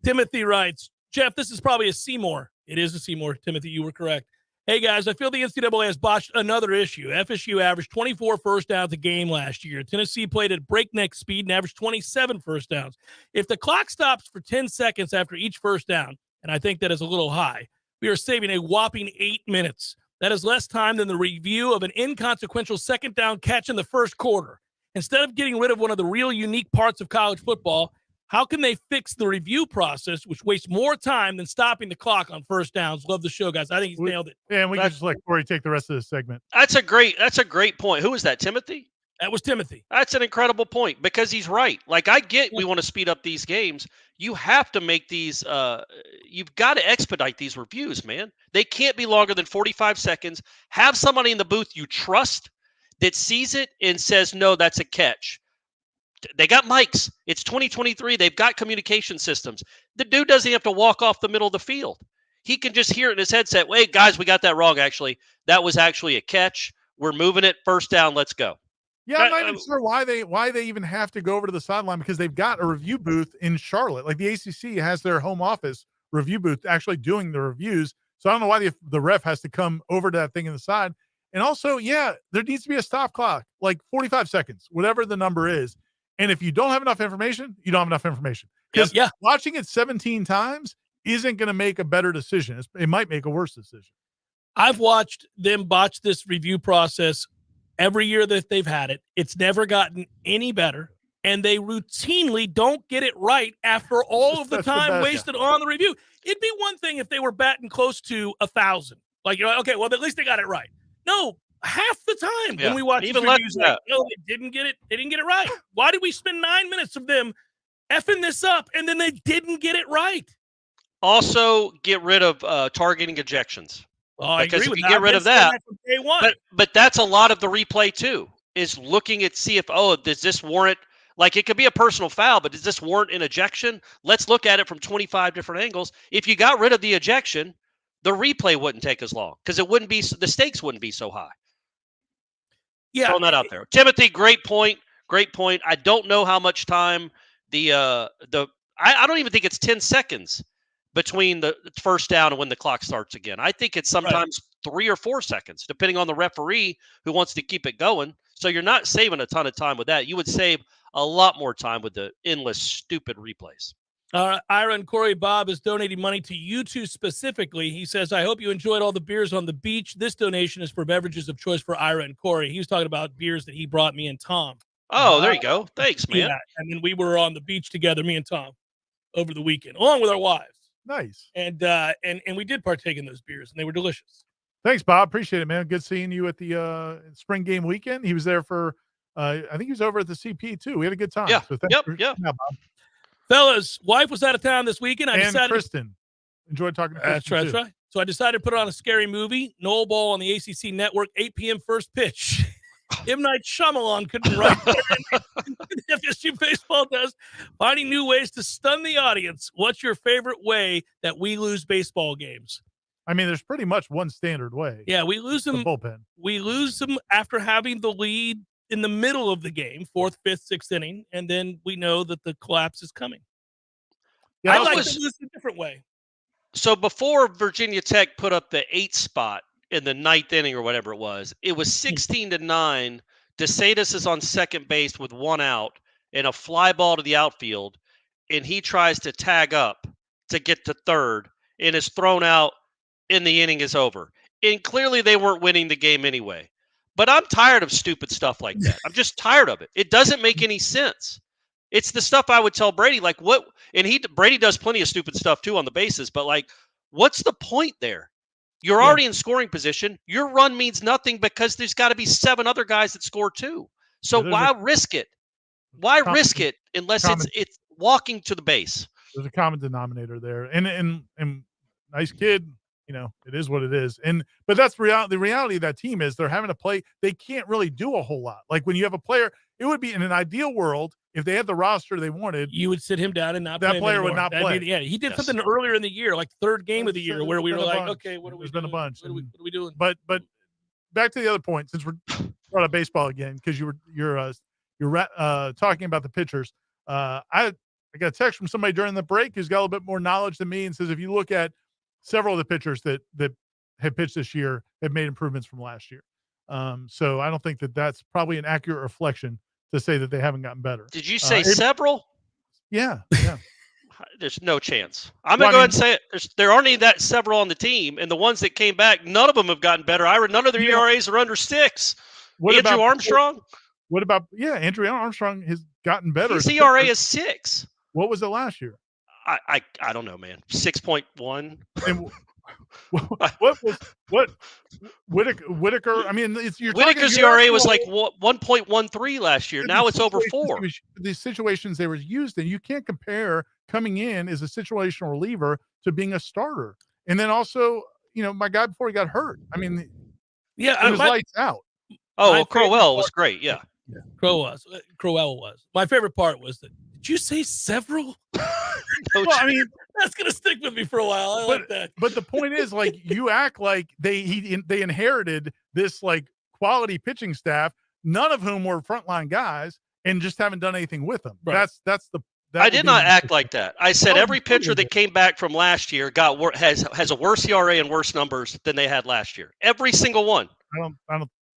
Timothy writes, Jeff, this is probably a Seymour. It is a Seymour, Timothy. You were correct. Hey, guys, I feel the NCAA has botched another issue. FSU averaged 24 first downs a game last year. Tennessee played at breakneck speed and averaged 27 first downs. If the clock stops for 10 seconds after each first down, and I think that is a little high, we are saving a whopping 8 minutes. That is less time than the review of an inconsequential second down catch in the first quarter. Instead of getting rid of one of the real unique parts of college football, how can they fix the review process, which wastes more time than stopping the clock on first downs? Love the show, guys. I think he's nailed it. And we can just let Corey take the rest of this segment. That's a great point. Who is that, Timothy? That was Timothy. That's an incredible point because he's right. Like, I get we want to speed up these games. You have to make these you've got to expedite these reviews, man. They can't be longer than 45 seconds. Have somebody in the booth you trust that sees it and says, no, that's a catch. They got mics. It's 2023. They've got communication systems. The dude doesn't have to walk off the middle of the field. He can just hear it in his headset. Wait, guys, we got that wrong, actually. That was actually a catch. We're moving it. First down. Let's go. Yeah, I'm not even sure why they even have to go over to the sideline, because they've got a review booth in Charlotte. Like, the ACC has their home office review booth actually doing the reviews. So I don't know why the ref has to come over to that thing in the side. And also, yeah, there needs to be a stop clock, like 45 seconds, whatever the number is. And if you don't have enough information, you don't have enough information. Because watching it 17 times isn't going to make a better decision. It might make a worse decision. I've watched them botch this review process every year that they've had it. It's never gotten any better. And they routinely don't get it right after all of the time wasted on the review. It'd be one thing if they were batting close to 1,000. Like, okay, well, at least they got it right. No, half the time when we watch even reviews, like, no, they didn't get it. They didn't get it right. Why did we spend 9 minutes of them effing this up and then they didn't get it right? Also, get rid of targeting ejections. Oh, because I agree if with you that. get rid of that, Day one. but that's a lot of the replay too, is looking at see if, does this warrant, like, it could be a personal foul, but does this warrant an ejection? Let's look at it from 25 different angles. If you got rid of the ejection, the replay wouldn't take as long because it wouldn't be, the stakes wouldn't be so high. Yeah. Throwing that out there. Timothy, great point. Great point. I don't know how much time I don't even think it's 10 seconds between the first down and when the clock starts again. I think it's sometimes 3 or 4 seconds, depending on the referee who wants to keep it going. So you're not saving a ton of time with that. You would save a lot more time with the endless, stupid replays. Ira and Corey Bob is donating money to you two specifically. He says, I hope you enjoyed all the beers on the beach. This donation is for beverages of choice for Ira and Corey. He was talking about beers that he brought me and Tom. Oh, there you go. Thanks, man. Yeah, and then we were on the beach together, me and Tom, over the weekend, along with our wives. Nice. And we did partake in those beers, and they were delicious. Thanks, Bob. Appreciate it, man. Good seeing you at the spring game weekend. He was there for, I think he was over at the CP too. We had a good time. Yeah. So thanks for, Bob. Fellas, wife was out of town this weekend. I decided Kristen. Enjoyed talking to Kristen. That's right. So I decided to put on a scary movie, Noel Ball on the ACC Network, 8 p.m. first pitch. M. Night Shyamalan couldn't write FSU baseball does. Finding new ways to stun the audience. What's your favorite way that we lose baseball games? I mean, there's pretty much one standard way. Yeah, we lose them. The bullpen. We lose them after having the lead in the middle of the game, 4th, 5th, 6th inning, and then we know that the collapse is coming. Yeah, I'd like to lose a different way. So before Virginia Tech put up the 8th spot in the 9th inning or whatever it was 16-9. DeSatis is on second base with 1 out and a fly ball to the outfield, and he tries to tag up to get to third and is thrown out, and the inning is over. And clearly they weren't winning the game anyway. But I'm tired of stupid stuff like that. I'm just tired of it. It doesn't make any sense. It's the stuff I would tell Brady, like, what, and Brady does plenty of stupid stuff too on the bases, but like, what's the point there? You're already in scoring position. Your run means nothing because there's got to be 7 other guys that score too. So Yeah, why risk it? Why risk it unless it's walking to the base? There's a common denominator there, and nice kid. It is what it is. But that's the reality of that team is they're having to play. They can't really do a whole lot. Like when you have a player, it would be in an ideal world if they had the roster they wanted. You would sit him down and not that play him player anymore. would not That'd play. be he did something earlier in the year, like third game of the year, where we were like, okay, what are we There's doing? been a bunch. What are we doing? But back to the other point, since we're brought up baseball again, because you're talking about the pitchers. I got a text from somebody during the break who's got a little bit more knowledge than me and says if you look at several of the pitchers that have pitched this year have made improvements from last year. So I don't think that's probably an accurate reflection to say that they haven't gotten better. Did you say several? Yeah. There's no chance. I'm going to go ahead and say it. There aren't any that several on the team, and the ones that came back, none of them have gotten better. None of their ERAs are under 6. Andrew Armstrong? What about Andrew Armstrong has gotten better. His ERA is 6. What was it last year? I don't know, man. 6.1. And what Whitaker? I mean, Whitaker's ERA was like 1.13 last year. Now it's over 4. The situations they were used in, you can't compare coming in as a situational reliever to being a starter. And then also, my guy before he got hurt. I mean, he was lights out. Oh, well, Crowell was great. Yeah. Crowell was. My favorite part was that. Did you say several? Well, I mean, that's gonna stick with me for a while. I like that. But the point is, like, you act like they inherited this like quality pitching staff, none of whom were frontline guys, and just haven't done anything with them. Right. I did not act like that. I said every pitcher that came back from last year has a worse ERA and worse numbers than they had last year. Every single one. I don't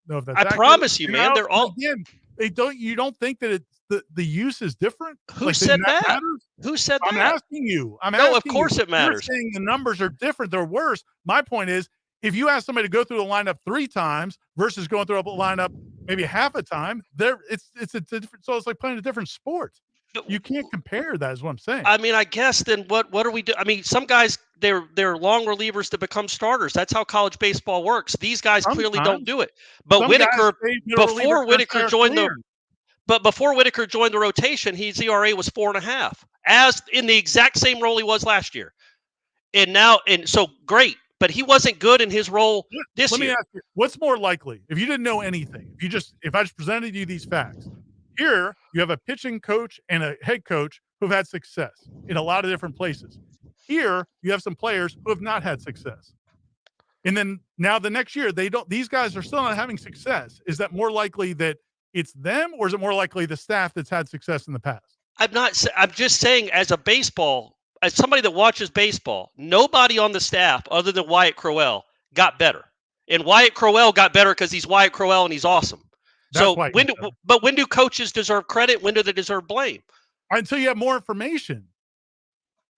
know if that's. I promise you, man. They're all. Again, you don't think that the use is different? Who said that? Matters? Who said that? I'm asking you. No, of course it matters. You're saying the numbers are different. They're worse. My point is, if you ask somebody to go through the lineup 3 times versus going through a lineup maybe half a time, it's a different. So it's like playing a different sport. You can't compare that, is what I'm saying. I mean, I guess then what are we doing? I mean, some guys they're long relievers that become starters. That's how college baseball works. These guys clearly don't do it. But Whitaker, before Whitaker joined the rotation, his ERA was 4.5, as in the exact same role he was last year. So great, but he wasn't good in his role this year. Let me ask you, what's more likely? If you didn't know anything, if I just presented you these facts, here you have a pitching coach and a head coach who've had success in a lot of different places. Here you have some players who have not had success. And then now the next year, these guys are still not having success. Is that more likely that it's them, or is it more likely the staff that's had success in the past? I'm just saying, as somebody that watches baseball, nobody on the staff other than Wyatt Crowell got better. And Wyatt Crowell got better because he's Wyatt Crowell and he's awesome. When do coaches deserve credit? When do they deserve blame? Until you have more information.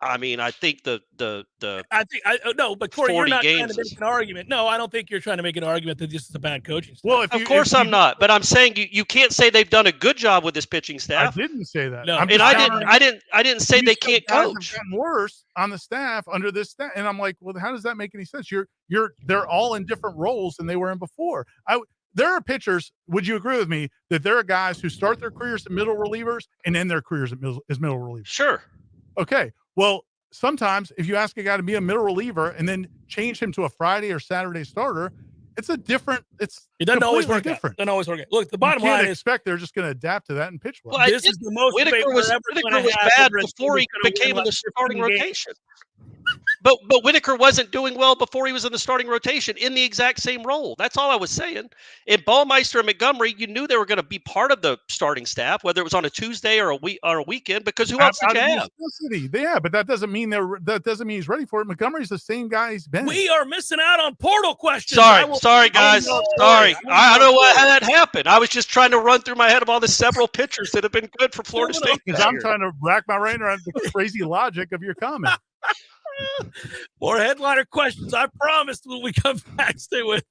I mean, I think but Corey, you're not trying to make an argument. No, I don't think you're trying to make an argument that this is a bad coaching staff. Well, of course I'm not, but I'm saying you can't say they've done a good job with this pitching staff. I didn't say that. No, I didn't say they can't coach. Have gotten worse on the staff under this staff, and I'm like, well, how does that make any sense? They're all in different roles than they were in before. There are pitchers. Would you agree with me that there are guys who start their careers as middle relievers and end their careers as middle relievers? Sure. Okay. Well, sometimes if you ask a guy to be a middle reliever and then change him to a Friday or Saturday starter, it doesn't always work different. Doesn't always work. Look, the bottom line is expect they're just going to adapt to that and pitch well. This is the most Whitaker was bad before he became in the starting rotation. But Whitaker wasn't doing well before he was in the starting rotation in the exact same role. That's all I was saying. And Ballmeister and Montgomery, you knew they were going to be part of the starting staff, whether it was on a Tuesday or a weekend, because who else did you have? Yeah, but that doesn't mean he's ready for it. Montgomery's the same guy he's been. We are missing out on portal questions. Sorry, guys. Sorry. I don't know how that happened. I was just trying to run through my head of all the several pitchers that have been good for Florida State. Because I'm trying to rack my brain around the crazy logic of your comment. More headliner questions. I promised when we come back. Stay with.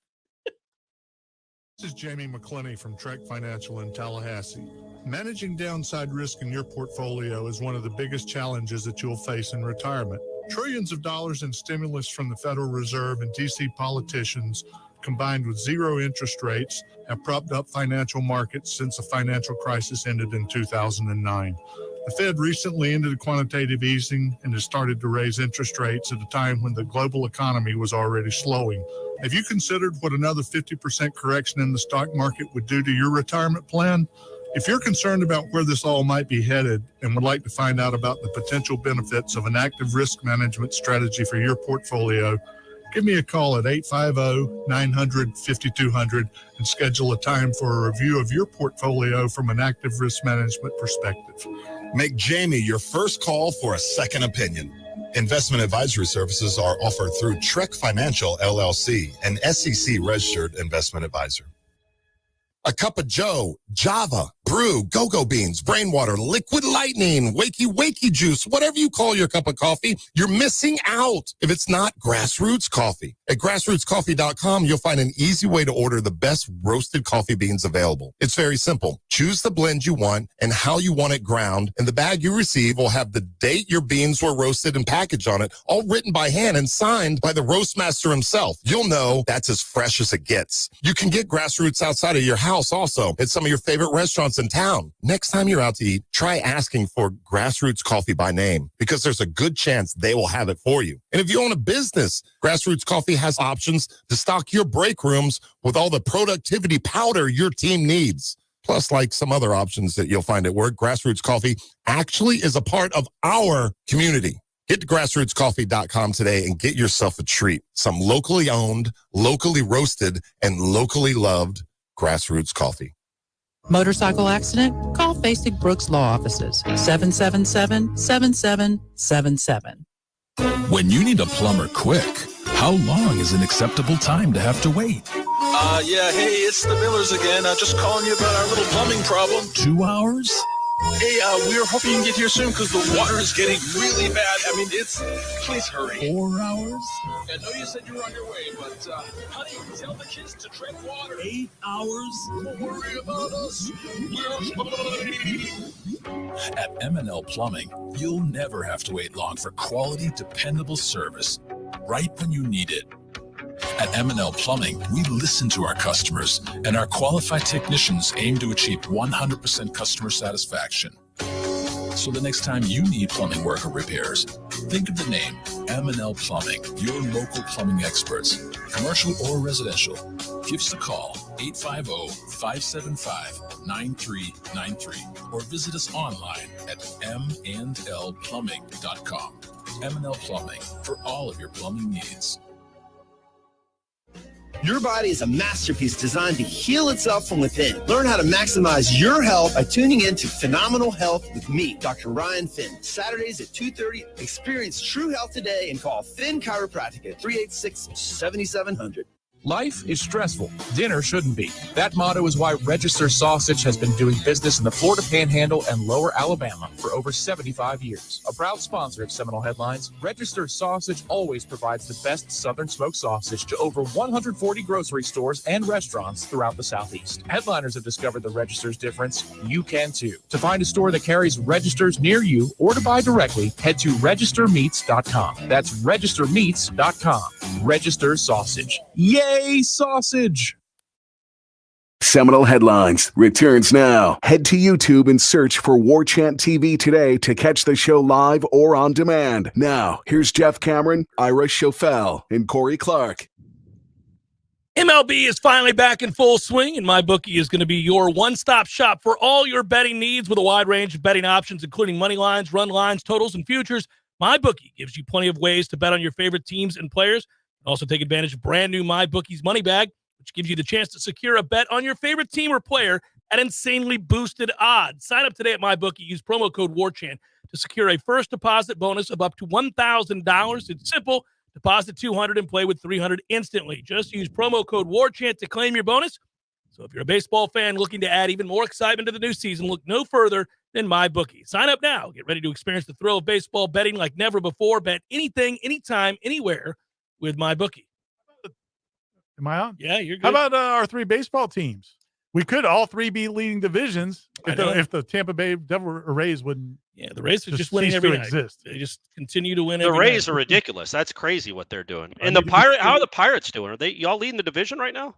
This is Jamie McClenny from Trek Financial in Tallahassee. Managing downside risk in your portfolio is one of the biggest challenges that you'll face in retirement. Trillions of dollars in stimulus from the Federal Reserve and DC politicians combined with zero interest rates, have propped up financial markets since the financial crisis ended in 2009. The Fed recently ended quantitative easing and has started to raise interest rates at a time when the global economy was already slowing. Have you considered what another 50% correction in the stock market would do to your retirement plan? If you're concerned about where this all might be headed and would like to find out about the potential benefits of an active risk management strategy for your portfolio, give me a call at 850-900-5200 and schedule a time for a review of your portfolio from an active risk management perspective. Make Jamie your first call for a second opinion. Investment advisory services are offered through Trek Financial, LLC, an SEC-registered investment advisor. A cup of Joe, Java, brew, go-go beans, brain water, liquid lightning, wakey juice, whatever you call your cup of coffee, you're missing out if it's not Grassroots Coffee. At grassrootscoffee.com, you'll find an easy way to order the best roasted coffee beans available. It's very simple. Choose the blend you want and how you want it ground, and the bag you receive will have the date your beans were roasted and packaged on it, all written by hand and signed by the roast master himself. You'll know that's as fresh as it gets. You can get Grassroots outside of your house also at some of your favorite restaurants in town. Next time you're out to eat, try asking for Grassroots Coffee by name, because there's a good chance they will have it for you. And if you own a business, Grassroots Coffee has options to stock your break rooms with all the productivity powder your team needs. Plus, like some other options that you'll find at work, Grassroots Coffee actually is a part of our community. Get to grassrootscoffee.com today and get yourself a treat. Some locally owned, locally roasted, and locally loved Grassroots Coffee. Motorcycle accident? Call Facing Brooks Law Offices, 777-7777. When you need a plumber quick, how long is an acceptable time to have to wait? Yeah, hey, it's the Millers again. Just calling you about our little plumbing problem. 2 hours? Hey, we're hoping you can get here soon because the water is getting really bad. I mean, please hurry. 4 hours? I know you said you were on your way, but, honey, tell the kids to drink water. 8 hours? Don't worry about us. We're fine. At M&L Plumbing, you'll never have to wait long for quality, dependable service right when you need it. At M&L Plumbing, we listen to our customers, and our qualified technicians aim to achieve 100% customer satisfaction. So the next time you need plumbing work or repairs, think of the name M&L Plumbing, your local plumbing experts, commercial or residential. Give us a call, 850-575-9393, or visit us online at mandlplumbing.com. M&L Plumbing, for all of your plumbing needs. Your body is a masterpiece designed to heal itself from within. Learn how to maximize your health by tuning in to Phenomenal Health with me, Dr. Ryan Finn. Saturdays at 2:30. Experience true health today and call Finn Chiropractic at 386-7700. Life is stressful. Dinner shouldn't be. That motto is why Register Sausage has been doing business in the Florida Panhandle and Lower Alabama for over 75 years. A proud sponsor of Seminole Headlines, Register Sausage always provides the best Southern smoked sausage to over 140 grocery stores and restaurants throughout the Southeast. Headliners have discovered the Register's difference. You can too. To find a store that carries Registers near you or to buy directly, head to registermeats.com. That's registermeats.com. Register Sausage. Yay, sausage! Seminole Headlines returns now. Head to YouTube and search for Warchant TV today to catch the show live or on demand. Now, here's Jeff Cameron, Ira Schofel, and Corey Clark. MLB is finally back in full swing, and MyBookie is going to be your one-stop shop for all your betting needs with a wide range of betting options, including money lines, run lines, totals, and futures. MyBookie gives you plenty of ways to bet on your favorite teams and players. Also take advantage of brand new MyBookie's Money Bag, which gives you the chance to secure a bet on your favorite team or player at insanely boosted odds. Sign up today at MyBookie. Use promo code WARCHANT to secure a first deposit bonus of up to $1,000. It's simple. Deposit $200 and play with $300 instantly. Just use promo code WARCHANT to claim your bonus. So if you're a baseball fan looking to add even more excitement to the new season, look no further than MyBookie. Sign up now. Get ready to experience the thrill of baseball betting like never before. Bet anything, anytime, anywhere with MyBookie. Am I on? Yeah, you're good. How about our three baseball teams? We could all three be leading divisions if the Tampa Bay Devil Rays wouldn't. Yeah, the Rays are just winning every night. Exist. They just continue to win. The every Rays night. are ridiculous. That's crazy what they're doing. And the Pirate, how are the Pirates doing? Are they y'all leading the division right now?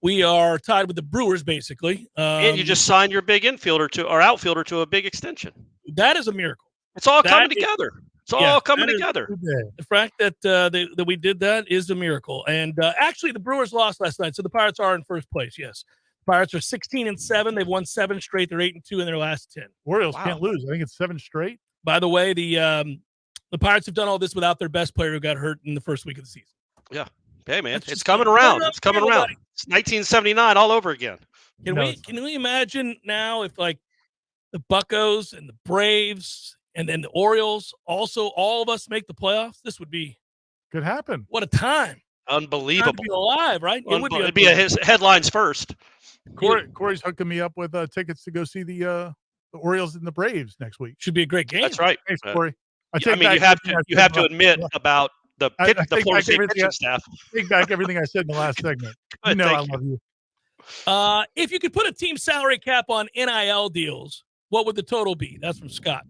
We are tied with the Brewers, basically. And you just signed your big outfielder to a big extension. That is a miracle. It's all coming together. It's all coming together. The fact that that we did that is a miracle. And actually, the Brewers lost last night, so the Pirates are in first place. Yes, the Pirates are 16-7. They've won 7 straight. They're 8-2 in their last 10. Orioles can't lose. I think it's 7 straight. By the way, the Pirates have done all this without their best player who got hurt in the first week of the season. Yeah. Hey, man, it's coming around. It's coming around. It's 1979 all over again. Can we imagine now if like the Buccos and the Braves and then the Orioles also all of us make the playoffs? This would be could happen. What a time! Unbelievable. Time to be alive, right? It'd be his headlines first. Corey's hooking me up with tickets to go see the Orioles and the Braves next week. Should be a great game. That's right. Thanks, Corey. You have to admit about the Florida State pitching staff. Take back everything I said in the last segment. You know I love you. If you could put a team salary cap on NIL deals, what would the total be? That's from Scott.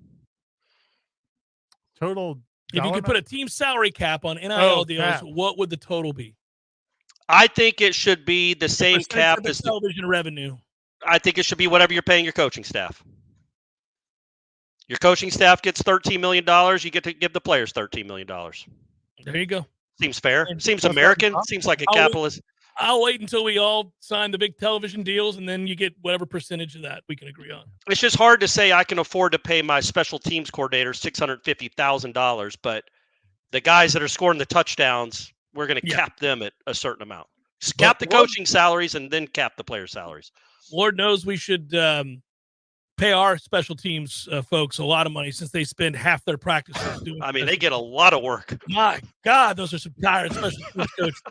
Total. If you could put a team salary cap on NIL deals, what would the total be? I think it should be the same cap as television revenue. I think it should be whatever you're paying your coaching staff. Your coaching staff gets $13 million. You get to give the players $13 million. There you go. Seems fair. Seems American. Seems like a capitalist. I'll wait until we all sign the big television deals, and then you get whatever percentage of that we can agree on. It's just hard to say I can afford to pay my special teams coordinator $650,000, but the guys that are scoring the touchdowns, we're going to cap them at a certain amount. Cap the coaching salaries and then cap the player salaries. Lord knows we should pay our special teams folks a lot of money since they spend half their practices doing. I mean, they get a lot of work. My God, those are some tired special teams coaches.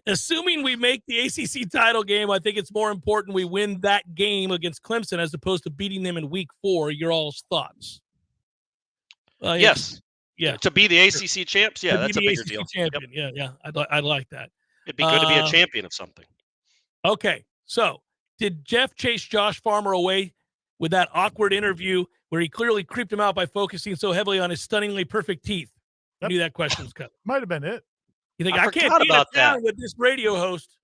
Assuming we make the ACC title game, I think it's more important we win that game against Clemson as opposed to beating them in week 4. Your all's thoughts? Yes. Yeah. To be the ACC champs, yeah, that's a bigger deal. Champion. Yep. Yeah. I'd like that. It'd be good to be a champion of something. Okay. So did Jeff chase Josh Farmer away with that awkward interview where he clearly creeped him out by focusing so heavily on his stunningly perfect teeth? I knew that question was coming. Might have been it. You think I can't be down with this radio host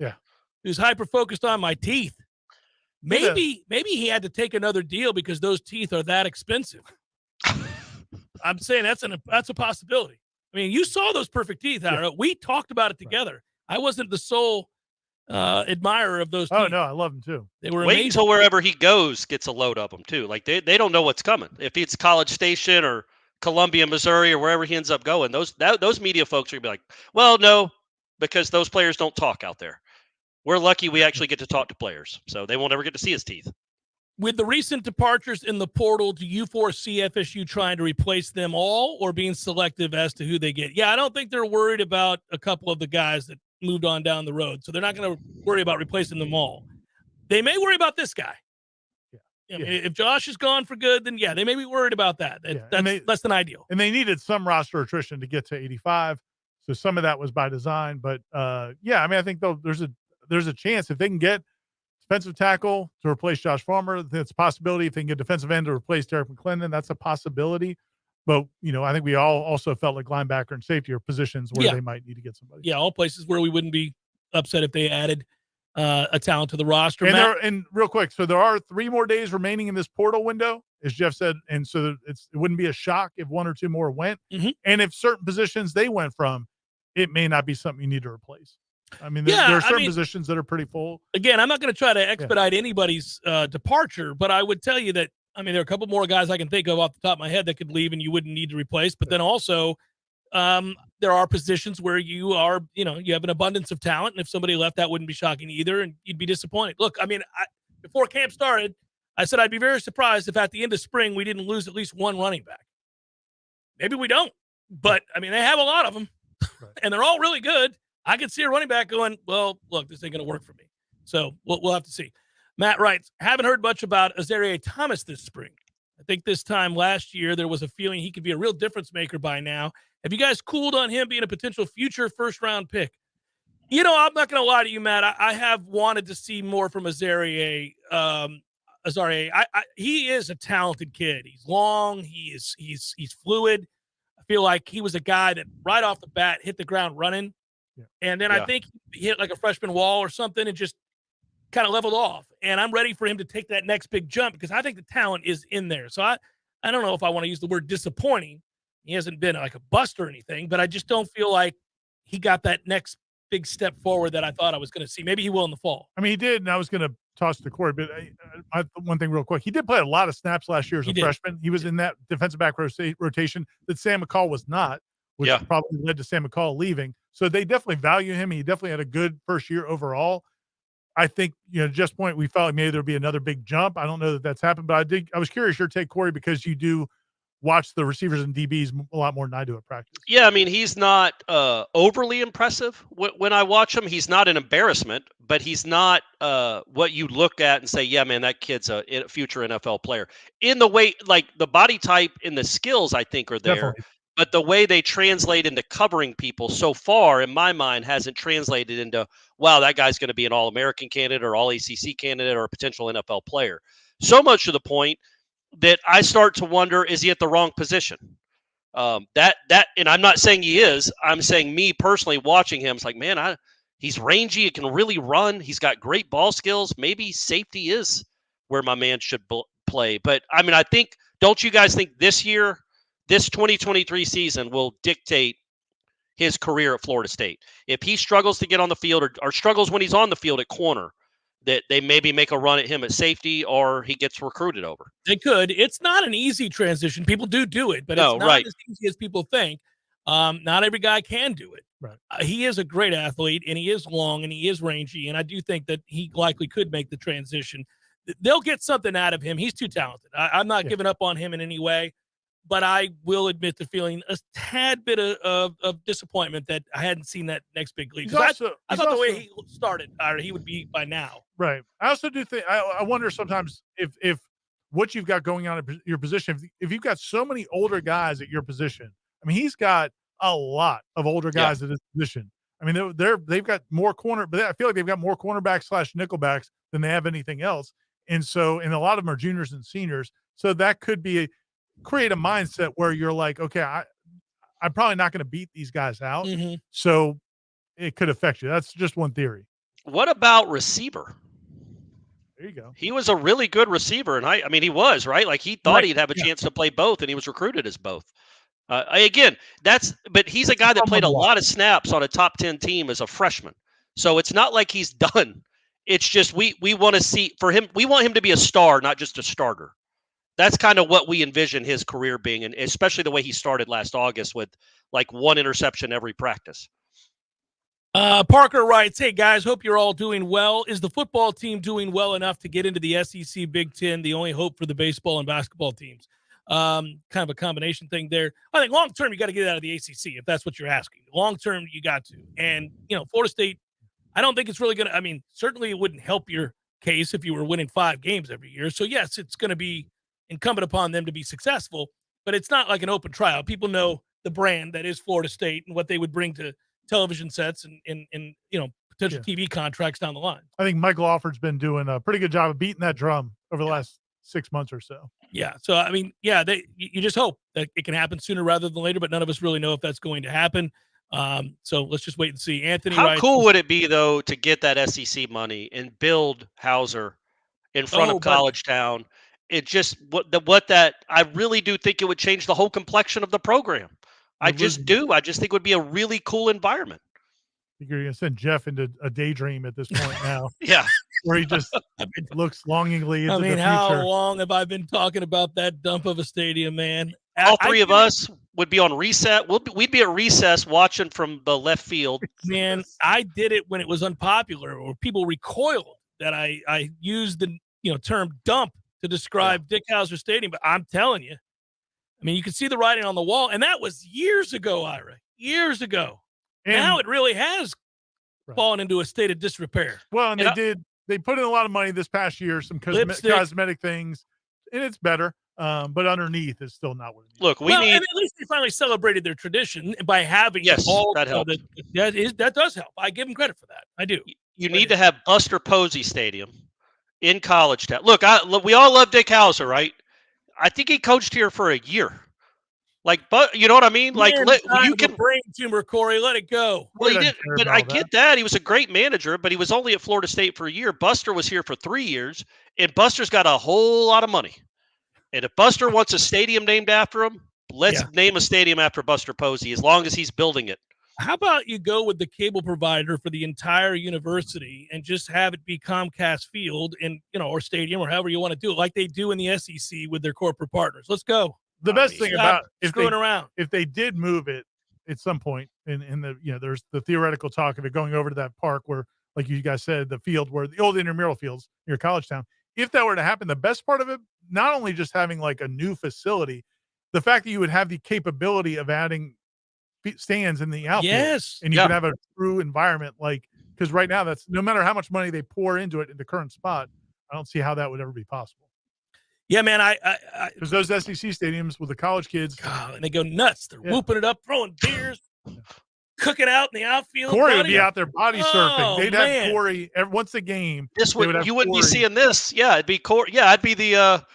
who's hyper-focused on my teeth? Maybe he had to take another deal because those teeth are that expensive. I'm saying that's a possibility. I mean, you saw those perfect teeth, Howard. We talked about it together. I wasn't the sole admirer of those teeth. Oh, no, I love them too. They were Wait amazing. until wherever he goes gets a load of them too. Like they don't know what's coming. If it's College Station or Columbia, Missouri, or wherever he ends up going, those media folks are gonna be like, well, no, because those players don't talk out there. We're lucky we actually get to talk to players, so they won't ever get to see his teeth. With the recent departures in the portal, do you foresee FSU trying to replace them all or being selective as to who they get? Yeah, I don't think they're worried about a couple of the guys that moved on down the road, so they're not going to worry about replacing them all. They may worry about this guy. I mean, if Josh is gone for good, then they may be worried about that. That's less than ideal. And they needed some roster attrition to get to 85, so some of that was by design. But I mean, I think there's a chance if they can get defensive tackle to replace Josh Farmer, that's a possibility. If they can get defensive end to replace Derek McClendon, that's a possibility. But I think we all also felt like linebacker and safety are positions where they might need to get somebody. Yeah, all places where we wouldn't be upset if they added a talent to the roster. And real quick, so there are 3 more days remaining in this portal window, as Jeff said, and so it wouldn't be a shock if 1 or 2 more went. Mm-hmm. And if certain positions they went from, it may not be something you need to replace. I mean, there are certain positions that are pretty full. Again, I'm not going to try to expedite anybody's departure, but I would tell you that, I mean, there are a couple more guys I can think of off the top of my head that could leave and you wouldn't need to replace. But then also, there are positions where you are, you have an abundance of talent. And if somebody left, that wouldn't be shocking either. And you'd be disappointed. Look, I mean, before camp started, I said I'd be very surprised if at the end of spring we didn't lose at least one running back. Maybe we don't. But, I mean, they have a lot of them. And they're all really good. I could see a running back going, well, look, this ain't going to work for me. So we'll have to see. Matt writes, haven't heard much about Azareye'h Thomas this spring. I think this time last year there was a feeling he could be a real difference maker by now. Have you guys cooled on him being a potential future first-round pick? You know, I'm not going to lie to you, Matt. I have wanted to see more from Azaria. He is a talented kid. He's long. He's fluid. I feel like he was a guy that right off the bat hit the ground running. Yeah. And then I think he hit like a freshman wall or something and just kind of leveled off. And I'm ready for him to take that next big jump because I think the talent is in there. So I don't know if I want to use the word disappointing. He hasn't been like a bust or anything, but I just don't feel like he got that next big step forward that I thought I was going to see. Maybe he will in the fall. I mean, he did, and I was going to toss to Corey, but one thing real quick. He did play a lot of snaps last year as a freshman. He was in that defensive back rotation that Sam McCall was not, which probably led to Sam McCall leaving. So they definitely value him. He definitely had a good first year overall. I think, just point, we felt like maybe there'd be another big jump. I don't know that that's happened, but I was curious your take, Corey, because you do watch the receivers and DBs a lot more than I do at practice. Yeah, I mean, he's not overly impressive. When I watch him, he's not an embarrassment, but he's not what you look at and say, yeah, man, that kid's a future NFL player. In the way, like the body type and the skills, I think, are there. Definitely. But the way they translate into covering people so far, in my mind, hasn't translated into, wow, that guy's going to be an All-American candidate or All-ACC candidate or a potential NFL player. So much to the point that I start to wonder, is he at the wrong position? And I'm not saying he is. I'm saying me personally watching him, it's like, man, he's rangy. He can really run. He's got great ball skills. Maybe safety is where my man should play. But, I mean, don't you guys think this 2023 season will dictate his career at Florida State? If he struggles to get on the field or struggles when he's on the field at corner, that they maybe make a run at him at safety or he gets recruited over. They could. It's not an easy transition. People do it, but it's not as easy as people think. Not every guy can do it. Right. He is a great athlete, and he is long, and he is rangy, and I do think that he likely could make the transition. They'll get something out of him. He's too talented. I'm not giving up on him in any way, but I will admit to feeling a tad bit of disappointment that I hadn't seen that next big league. I thought the way he started, he would be by now. Right. I also do think I wonder sometimes if what you've got going on at your position, if you've got so many older guys at your position. I mean, he's got a lot of older guys at his position. I mean, they've got more but I feel like they've got more cornerbacks / nickelbacks than they have anything else. And so, and a lot of them are juniors and seniors. So that could create a mindset where you're like, okay, I'm probably not going to beat these guys out. Mm-hmm. So it could affect you. That's just one theory. What about receiver? There you go. He was a really good receiver. And I mean, he was, right? Like he thought he'd have a chance to play both, and he was recruited as both. But he's a guy that played a lot of snaps on a top 10 team as a freshman. So it's not like he's done. It's just, we want to see for him. We want him to be a star, not just a starter. That's kind of what we envision his career being, and especially the way he started last August with like one interception every practice. Parker writes, hey, guys, hope you're all doing well. Is the football team doing well enough to get into the SEC Big Ten, the only hope for the baseball and basketball teams? Kind of a combination thing there. I think long-term, you got to get out of the ACC if that's what you're asking. Long-term, you got to. And, Florida State, I don't think it's really going to – I mean, certainly it wouldn't help your case if you were winning 5 games every year. So, yes, it's going to be incumbent upon them to be successful, but it's not like an open trial. People know the brand that is Florida State and what they would bring to television sets and potential TV contracts down the line. I think Michael Alford's been doing a pretty good job of beating that drum over the last 6 months or so. Yeah. So, I mean, you just hope that it can happen sooner rather than later, but none of us really know if that's going to happen. So let's just wait and see. Anthony, how cool would it be though to get that SEC money and build Hauser in front of College Town? It just I really do think it would change the whole complexion of the program. I just think it would be a really cool environment. You're going to send Jeff into a daydream at this point now. Yeah. Where he just looks longingly into the future. How long have I been talking about that dump of a stadium, man? All three of us would be on recess. We'd be at recess watching from the left field. Man, I did it when it was unpopular, or people recoiled that I used the term dump to describe Dick Hauser Stadium. But I'm telling you, I mean, you can see the writing on the wall, and that was years ago, Ira. Years ago. And now it really has fallen into a state of disrepair. Well, and they put in a lot of money this past year, some cosmetic things, and it's better. but underneath is still not what it needs. Look, and at least they finally celebrated their tradition by having all that helps. That does help. I give them credit for that. I do. You need to have Buster Posey Stadium in College Town. Look, we all love Dick Hauser, right? I think he coached here for a year. But you know what I mean? You can brain tumor, Corey. Let it go. Well, he did, but I get that. He was a great manager, but he was only at Florida State for a year. Buster was here for 3 years, and Buster's got a whole lot of money. And if Buster wants a stadium named after him, let's name a stadium after Buster Posey, as long as he's building it. How about you go with the cable provider for the entire university and just have it be Comcast Field and or stadium or however you want to do it, like they do in the SEC with their corporate partners. Let's go. The best thing about around. If they did move it at some point in the there's the theoretical talk of it going over to that park where, like you guys said, the field where the old intramural fields near College Town. If that were to happen, the best part of it, not only just having like a new facility, the fact that you would have the capability of adding stands in the outfield. Yes. And you could have a true environment, because right now that's no matter how much money they pour into it in the current spot, I don't see how that would ever be possible. Yeah, man, because those SEC stadiums with the college kids, and they go nuts. They're whooping it up, throwing beers, cooking out in the outfield. Corey would be out there body surfing. They'd man. have Corey once a game. You wouldn't be seeing this. Yeah, it'd be Corey. Yeah, I'd be the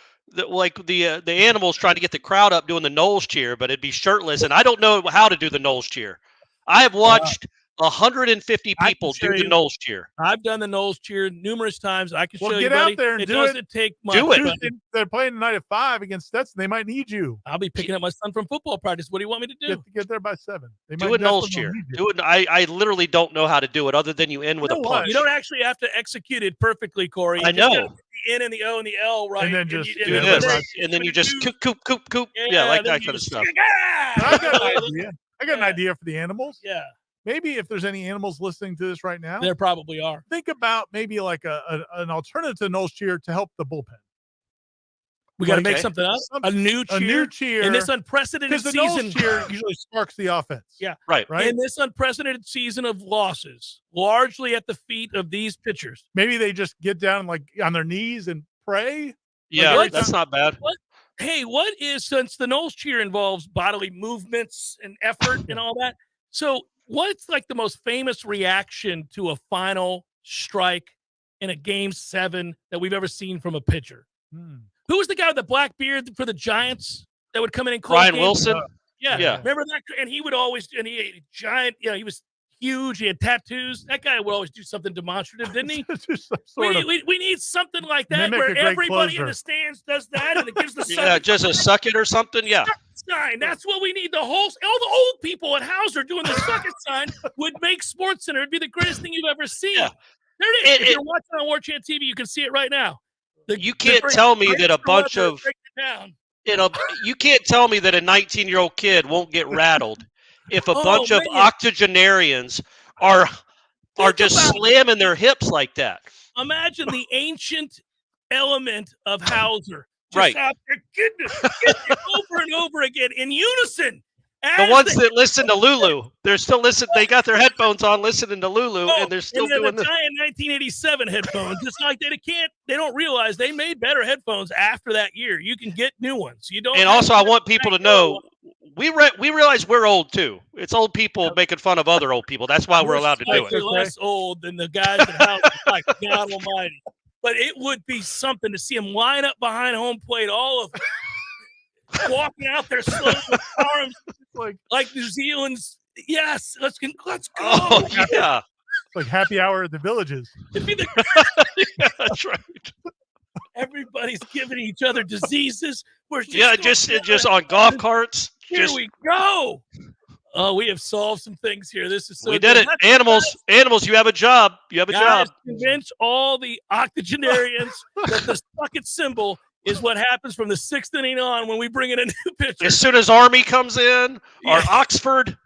animals trying to get the crowd up doing the Noles cheer, but it'd be shirtless, and I don't know how to do the Noles cheer. I have watched 150 people do the Noles cheer. I've done the Noles cheer numerous times. I can show you. Get buddy. out there and it do doesn't take much. Do it. They're playing tonight at 5 against Stetson. They might need you. I'll be picking up my son from football practice. What do you want me to do? Get there by 7. Do a Noles cheer. Do it. I literally don't know how to do it other than you end with a punch. You don't actually have to execute it perfectly, Corey. I know. The N and the O and the L, right? And then just do this. And then you just coop. Yeah, like that kind of stuff. I got an idea for the animals. Yeah. Maybe if there's any animals listening to this right now, there probably are. Think about maybe like an alternative to Noles cheer to help the bullpen. We got to make something up. A new cheer in this unprecedented season. Because the Noles cheer usually sparks the offense. Yeah, right. In this unprecedented season of losses, largely at the feet of these pitchers. Maybe they just get down on their knees and pray. Yeah, that's not bad. What is, since the Noles cheer involves bodily movements and effort and all that, so what's like the most famous reaction to a final strike in a game 7 that we've ever seen from a pitcher? Who was the guy with the black beard for the Giants that would come in and close Ryan games? Wilson? Yeah. Remember that? And he would always, and he giant, he was huge. He had tattoos. That guy would always do something demonstrative, didn't he? We need something like that where everybody in the stands does that and it gives the just a suck it or something. Yeah. Sign. That's what we need. All the old people at Hauser doing the suck it sign would make Sports Center. It'd be the greatest thing you've ever seen. Yeah. There it is. If you're watching on Warchant TV, you can see it right now. You can't tell me that a bunch of you can't tell me that a 19-year-old kid won't get rattled if a bunch of octogenarians are just slamming their hips like that. Imagine the ancient element of Hauser. Right. Out there getting it over and over again in unison. The ones that listen to Lulu, they're still listening. They got their headphones on, listening to Lulu, and they're still doing the giant 1987 headphones. Just like they don't realize they made better headphones after that year. You can get new ones. You don't. And also, I want people to know we realize we're old too. It's old people making fun of other old people. That's why we're allowed to do it. We're less old than the guys at House. Like God Almighty. But it would be something to see them line up behind home plate, all of them, walking out there slow with arms like New Zealand's. Yes, let's go. Oh, yeah. It's like happy hour at the Villages. Yeah, that's right. Everybody's giving each other diseases. We're just on golf carts. Here we go. Oh, we have solved some things here. This is so we did it. Animals, you have a job. You have a job. Convince all the octogenarians that the suck it symbol is what happens from the 6th inning on when we bring in a new pitcher. As soon as Army comes in, or Oxford,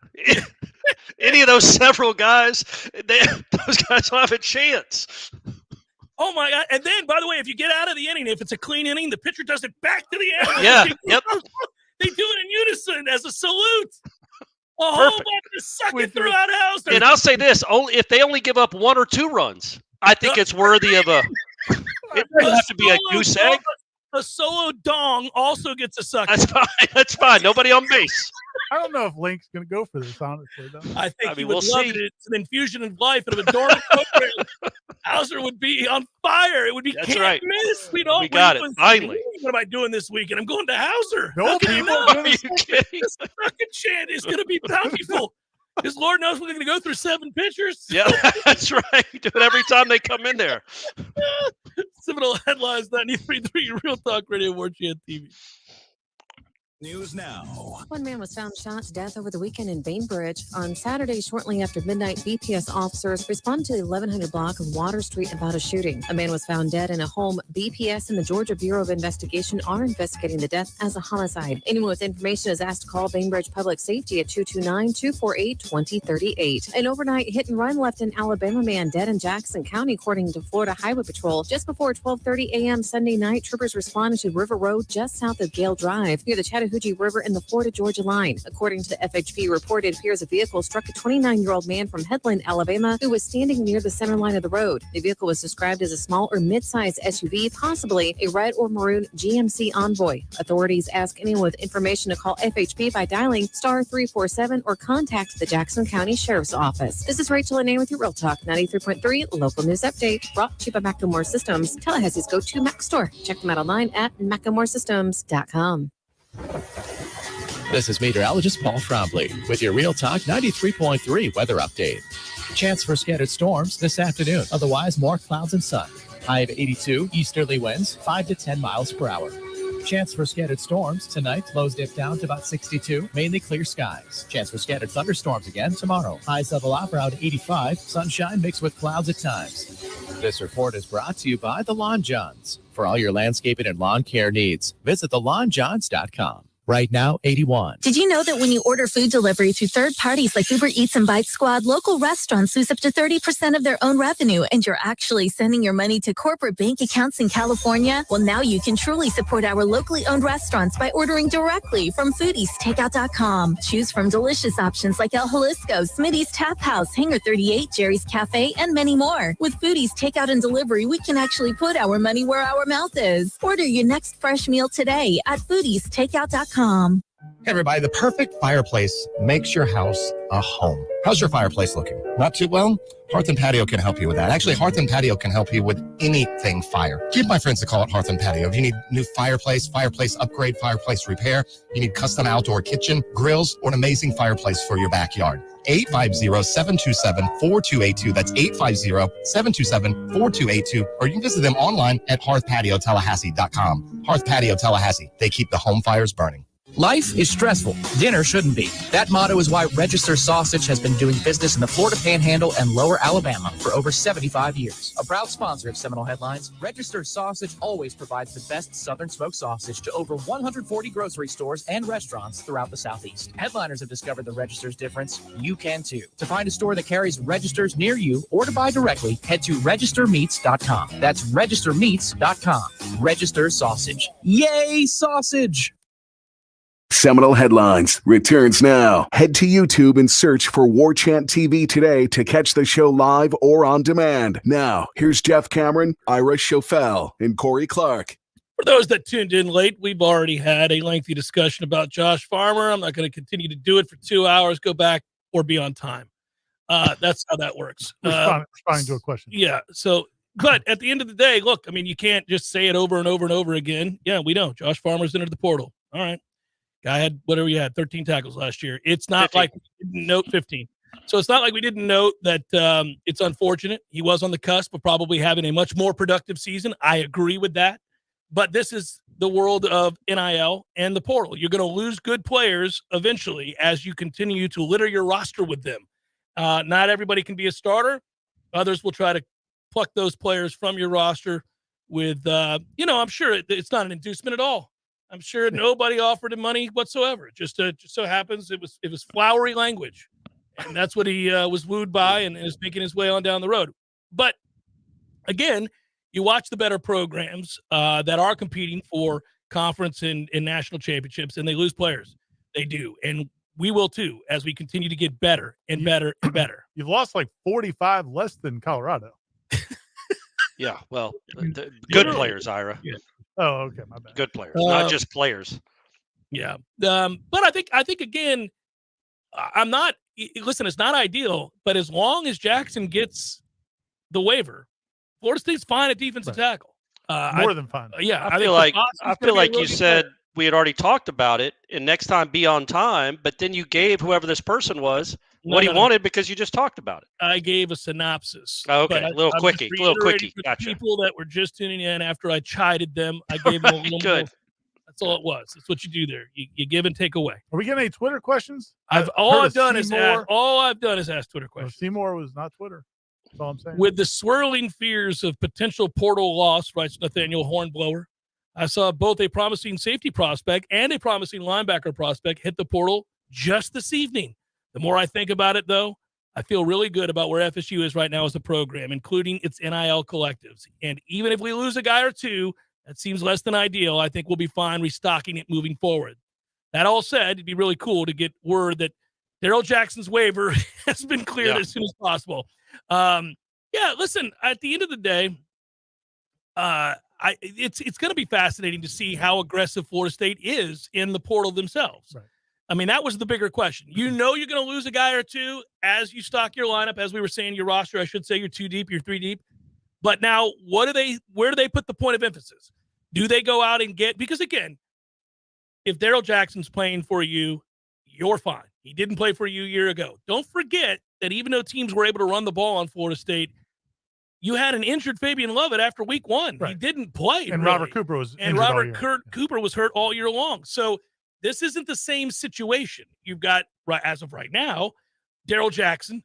any of those several guys, those guys don't have a chance. Oh, my God. And then, by the way, if you get out of the inning, if it's a clean inning, the pitcher does it back to the animal. Yeah, yep. They do it in unison as a salute. A whole bunch of sucking throughout Hauser. And I'll say this: if they only give up 1 or 2 runs, I think it's worthy of a. It doesn't have to be a goose egg. a solo dong also gets a sucker. That's fine. That's fine. Nobody on base. I don't know if Link's going to go for this, honestly. Though. I think he would we'll love see. it. It's an infusion of life and of a dormant program. Hauser would be on fire. It would be That's can't right. miss. We got it. Finally. What am I doing this weekend? I'm going to Hauser. No, people are doing This fucking chant is going to be bountiful. Because Lord knows we're going to go through 7 pitchers. Yeah, that's right. Do it every time they come in there. Seminole Headlines 93.3 Real Talk Radio Warchant TV. News now. One man was found shot to death over the weekend in Bainbridge. On Saturday, shortly after midnight, BPS officers responded to the 1100 block of Water Street about a shooting. A man was found dead in a home. BPS and the Georgia Bureau of Investigation are investigating the death as a homicide. Anyone with information is asked to call Bainbridge Public Safety at 229-248-2038. An overnight hit and run left an Alabama man dead in Jackson County, according to Florida Highway Patrol. Just before 12:30 a.m. Sunday night, troopers responded to River Road just south of Gale Drive near the Chattahoochee River in the Florida-Georgia line. According to the FHP report, it appears a vehicle struck a 29-year-old man from Headland, Alabama, who was standing near the center line of the road. The vehicle was described as a small or mid-sized SUV, possibly a red or maroon GMC Envoy. Authorities ask anyone with information to call FHP by dialing *347 or contact the Jackson County Sheriff's Office. This is Rachel Anane with your Real Talk 93.3 local news update, brought to you by Macklemore Systems, Tallahassee's go-to Mac store. Check them out online at MacklemoreSystems.com. This is meteorologist Paul Trombley with your Real Talk 93.3 weather update. Chance for scattered storms this afternoon. Otherwise, more clouds and sun. High of 82, easterly winds 5 to 10 miles per hour. Chance for scattered storms tonight. Lows dip down to about 62. Mainly clear skies. Chance for scattered thunderstorms again tomorrow. Highs level off around 85. Sunshine mixed with clouds at times. This report is brought to you by The Lawn Johns. For all your landscaping and lawn care needs, visit thelawnjohns.com. Right now, 81. Did you know that when you order food delivery through third parties like Uber Eats and Bite Squad, local restaurants lose up to 30% of their own revenue, and you're actually sending your money to corporate bank accounts in California? Well, now you can truly support our locally owned restaurants by ordering directly from foodiestakeout.com. Choose from delicious options like El Jalisco, Smitty's Tap House, Hangar 38, Jerry's Cafe, and many more. With Foodies Takeout and Delivery, we can actually put our money where our mouth is. Order your next fresh meal today at foodiestakeout.com. Hey everybody, the perfect fireplace makes your house a home. How's your fireplace looking? Not too well? Hearth and Patio can help you with that. Actually, Hearth and Patio can help you with anything fire. Give my friends a call at Hearth and Patio. If you need new fireplace upgrade, fireplace repair, you need custom outdoor kitchen, grills, or an amazing fireplace for your backyard. 850-727-4282. That's 850-727-4282. Or you can visit them online at hearthpatiotallahassee.com. Hearth Patio Tallahassee. They keep the home fires burning. Life is stressful. Dinner shouldn't be. That motto is why Register Sausage has been doing business in the Florida Panhandle and Lower Alabama for over 75 years. A proud sponsor of Seminole Headlines, Register Sausage always provides the best Southern smoked sausage to over 140 grocery stores and restaurants throughout the Southeast. Headliners have discovered the Register's difference. You can too. To find a store that carries Registers near you or to buy directly, head to registermeats.com. That's registermeats.com. Register Sausage. Yay, sausage! Seminole Headlines returns now. Head to YouTube and search for Warchant TV today to catch the show live or on demand. Now, here's Jeff Cameron, Ira Schofel, and Corey Clark. For those that tuned in late, we've already had a lengthy discussion about Josh Farmer. I'm not going to continue to do it for 2 hours. Go back or be on time. That's how that works. Responding to a question. Yeah. So, but at the end of the day, look, I mean, you can't just say it over and over and over again. Yeah, we know. Josh Farmer's entered the portal. All right. Guy had whatever he had, 13 tackles last year. It's not 15. like we didn't note 15. So it's not like we didn't note that it's unfortunate. He was on the cusp of probably having a much more productive season. I agree with that. But this is the world of NIL and the portal. You're going to lose good players eventually as you continue to litter your roster with them. Not everybody can be a starter. Others will try to pluck those players from your roster with, I'm sure it's not an inducement at all. I'm sure nobody offered him money whatsoever. Just so happens it was flowery language, and that's what he was wooed by and is making his way on down the road. But again, you watch the better programs that are competing for conference and national championships, and they lose players. They do, and we will too as we continue to get better and better and better. You've lost like 45 less than Colorado. Yeah, well, good players, Ira. Yeah. Oh, okay, my bad. Good players, not just players. Yeah. But I think again, I'm not. Listen, it's not ideal, but as long as Jackson gets the waiver, Florida State's fine at defensive tackle. More than fine. Yeah, I feel like you said we had already talked about it, and next time be on time. But then you gave whoever this person was what he wanted because you just talked about it. I gave a synopsis. Oh, okay, a little quickie. For Gotcha. people that were just tuning in after I chided them, I gave them a little more. That's all it was. That's what you do there. You give and take away. Are we getting any Twitter questions? All I've done is ask Twitter questions. Seymour was not Twitter. That's all I'm saying. With the swirling fears of potential portal loss, writes Nathaniel Hornblower, I saw both a promising safety prospect and a promising linebacker prospect hit the portal just this evening. The more I think about it, though, I feel really good about where FSU is right now as a program, including its NIL collectives. And even if we lose a guy or two, that seems less than ideal. I think we'll be fine restocking it moving forward. That all said, it'd be really cool to get word that Darrell Jackson's waiver has been cleared as soon as possible. Listen, at the end of the day, it's going to be fascinating to see how aggressive Florida State is in the portal themselves. Right. I mean, that was the bigger question. You know you're going to lose a guy or two as you stock your lineup, as we were saying, your roster. I should say you're 2 deep, you're 3 deep. But now, where do they put the point of emphasis? Do they go out and get – because, again, if Darrell Jackson's playing for you, you're fine. He didn't play for you a year ago. Don't forget that even though teams were able to run the ball on Florida State, you had an injured Fabian Lovett after week 1. Right. He didn't play. And really. Robert Cooper was injured all year. Cooper was hurt all year long. So this isn't the same situation. You've got, as of right now, Darrell Jackson,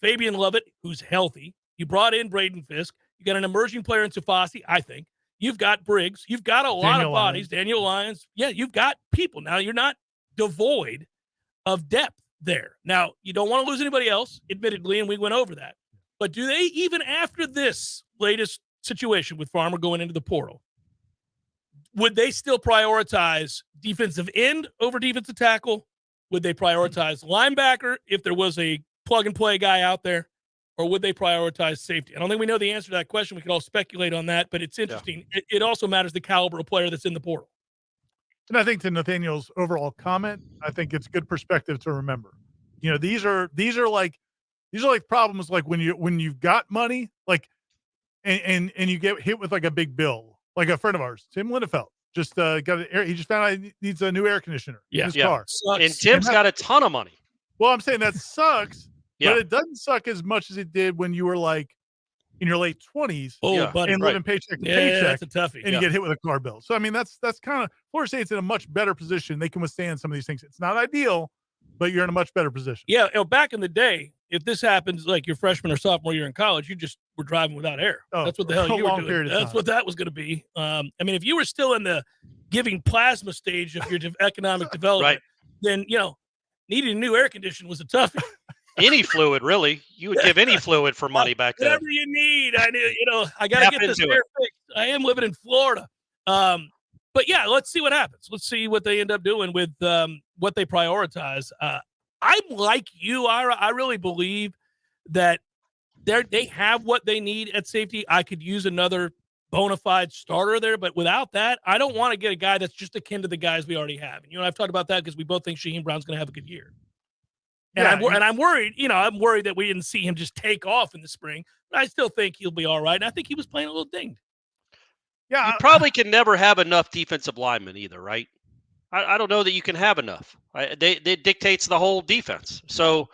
Fabian Lovett, who's healthy. You brought in Braden Fisk. You got an emerging player in Tafasi, I think. You've got Briggs. You've got a lot of bodies. Daniel Lyons. Yeah, you've got people. Now, you're not devoid of depth there. Now, you don't want to lose anybody else, admittedly, and we went over that. But do they, even after this latest situation with Farmer going into the portal, would they still prioritize defensive end over defensive tackle? Would they prioritize linebacker if there was a plug-and-play guy out there? Or would they prioritize safety? I don't think we know the answer to that question. We could all speculate on that, but it's interesting. Yeah. It also matters the caliber of player that's in the portal. And I think to Nathaniel's overall comment, I think it's good perspective to remember. You know, these are like problems like when you've got money, like and you get hit with like a big bill. Like a friend of ours, Tim Lindefeld, just he just found out he needs a new air conditioner in his car. And Tim's got a ton of money. Well, I'm saying that sucks. But it doesn't suck as much as it did when you were like in your late 20s and living paycheck to paycheck. That's a toughie. And you get hit with a car bill. So, I mean, that's kind of – Florida State's in a much better position. They can withstand some of these things. It's not ideal, but you're in a much better position. Yeah, back in the day, if this happens like your freshman or sophomore year in college, you just were driving without air. That's what the hell you were doing. That's what that was going to be. I mean, if you were still in the giving plasma stage of your economic development, then, needing a new air conditioner was a toughie. Any fluid, really. You would give any fluid for money back then. Whatever you need. I got to get this air fixed. I am living in Florida. But, yeah, let's see what happens. Let's see what they end up doing with what they prioritize. I'm like you, Ira. I really believe that they have what they need at safety. I could use another bona fide starter there, but without that, I don't want to get a guy that's just akin to the guys we already have. And, I've talked about that because we both think Shaheem Brown's going to have a good year. And I'm worried, I'm worried that we didn't see him just take off in the spring. But I still think he'll be all right. And I think he was playing a little dinged. Yeah, you probably can never have enough defensive linemen either, right? I don't know that you can have enough. They dictates the whole defense. So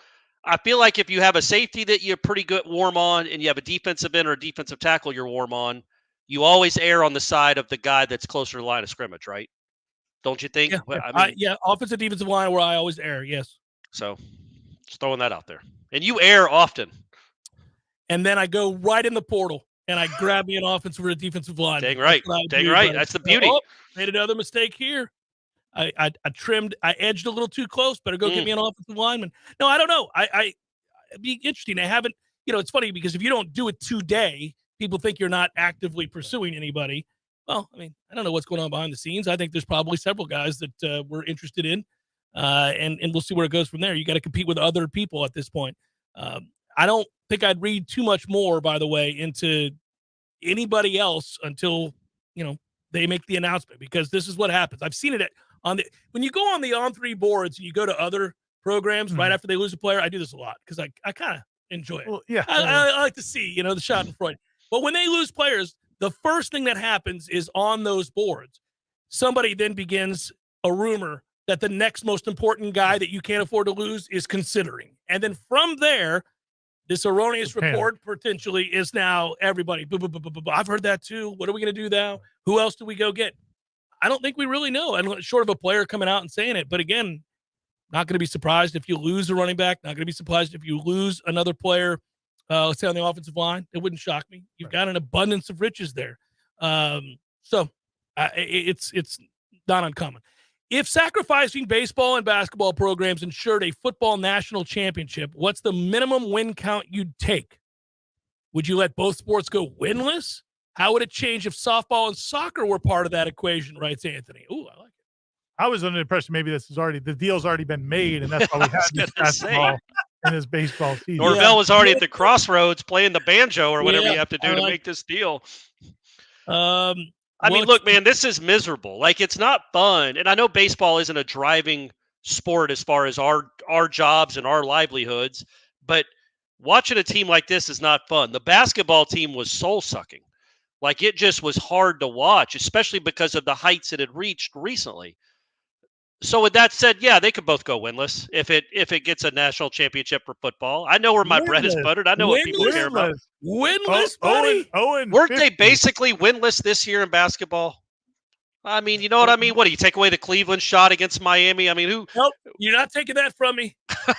I feel like if you have a safety that you're pretty good warm on, and you have a defensive end or a defensive tackle you're warm on, you always err on the side of the guy that's closer to the line of scrimmage, right? Don't you think? Yeah, offensive, defensive line where I always err. Yes. So. Just throwing that out there. And you err often. And then I go right in the portal and I grab me an offensive or a defensive line. Dang right. That's the beauty. Made another mistake here. I edged a little too close. Better go get me an offensive lineman. No, I don't know. It'd be interesting. I haven't, it's funny because if you don't do it today, people think you're not actively pursuing anybody. Well, I mean, I don't know what's going on behind the scenes. I think there's probably several guys that we're interested in. And we'll see where it goes from there. You got to compete with other people at this point. I don't think I'd read too much more, by the way, into anybody else until, they make the announcement, because this is what happens. I've seen it when you go on the On3 boards and you go to other programs right after they lose a player. I do this a lot because I kind of enjoy it. Well, yeah. I like to see, the schadenfreude. But when they lose players, the first thing that happens is on those boards, somebody then begins a rumor that the next most important guy that you can't afford to lose is considering. And then from there, this erroneous report potentially is now everybody. I've heard that too. What are we going to do now? Who else do we go get? I don't think we really know. I'm short of a player coming out and saying it. But again, not going to be surprised if you lose a running back. Not going to be surprised if you lose another player, let's say on the offensive line. It wouldn't shock me. You've got an abundance of riches there. So it's not uncommon. If sacrificing baseball and basketball programs ensured a football national championship, what's the minimum win count you'd take? Would you let both sports go winless? How would it change if softball and soccer were part of that equation, writes Anthony? Ooh, I like it. I was under the impression maybe the deal's already been made, and that's why we had this basketball and this baseball season. Norvell was already at the crossroads playing the banjo or whatever you have to do to make this deal. I mean, look, man, this is miserable. Like, it's not fun. And I know baseball isn't a driving sport as far as our jobs and our livelihoods, but watching a team like this is not fun. The basketball team was soul-sucking. Like, it just was hard to watch, especially because of the heights it had reached recently. So with that said, yeah, they could both go winless if it gets a national championship for football. I know where my bread is buttered. I know what people care about. Winless, buddy. Weren't they basically winless this year in basketball? I mean, you know what I mean? What do you take away the Cleveland shot against Miami? I mean, who? Nope, you're not taking that from me.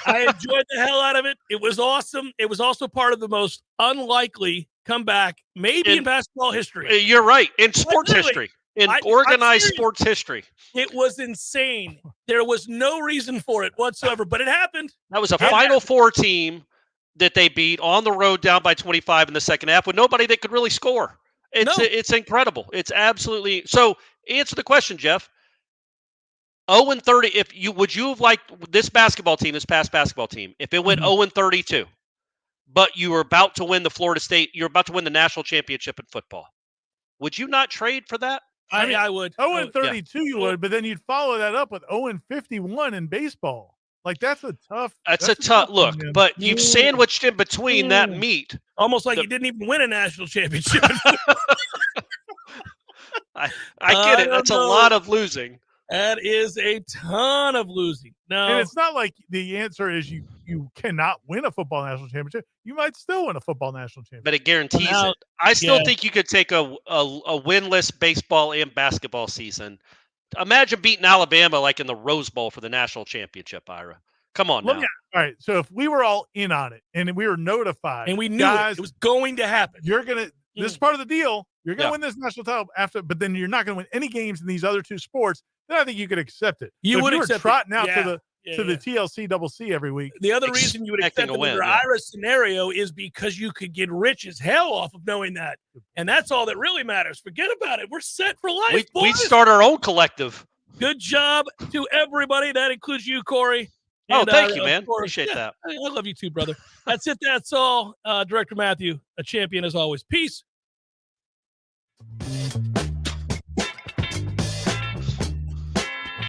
I enjoyed the hell out of it. It was awesome. It was also part of the most unlikely comeback, maybe in basketball history. You're right. In sports history. In organized sports history. It was insane. There was no reason for it whatsoever, but it happened. That was a Final Four team that they beat on the road down by 25 in the second half with nobody that could really score. It's incredible. It's absolutely – so answer the question, Jeff. 0-30, would you have liked this basketball team, this past basketball team, if it went 0-32, but you were about to win you're about to win the national championship in football? Would you not trade for that? I would. 0-32 you would, but then you'd follow that up with 0-51 in baseball. Like, that's a tough look, one, but you've sandwiched in between that meat. Almost like you didn't even win a national championship. I get it. That's a lot of losing. That is a ton of losing. No. And it's not like the answer is you cannot win a football national championship. You might still win a football national championship. But it guarantees it. I still think you could take a winless baseball and basketball season. Imagine beating Alabama like in the Rose Bowl for the national championship, Ira. Come on now. All right, so if we were all in on it and we were notified. And we knew it was going to happen. This is part of the deal. You're going to win this national title but then you're not going to win any games in these other two sports. Then I think you could accept it. You would accept trotting out to the TLC double C every week. The other reason you would accept it under Ira's scenario is because you could get rich as hell off of knowing that. And that's all that really matters. Forget about it. We're set for life. We start our own collective. Good job to everybody. That includes you, Corey. And, thank you, man. Appreciate that. I love you too, brother. That's it. That's all. Director Matthew, a champion as always. Peace.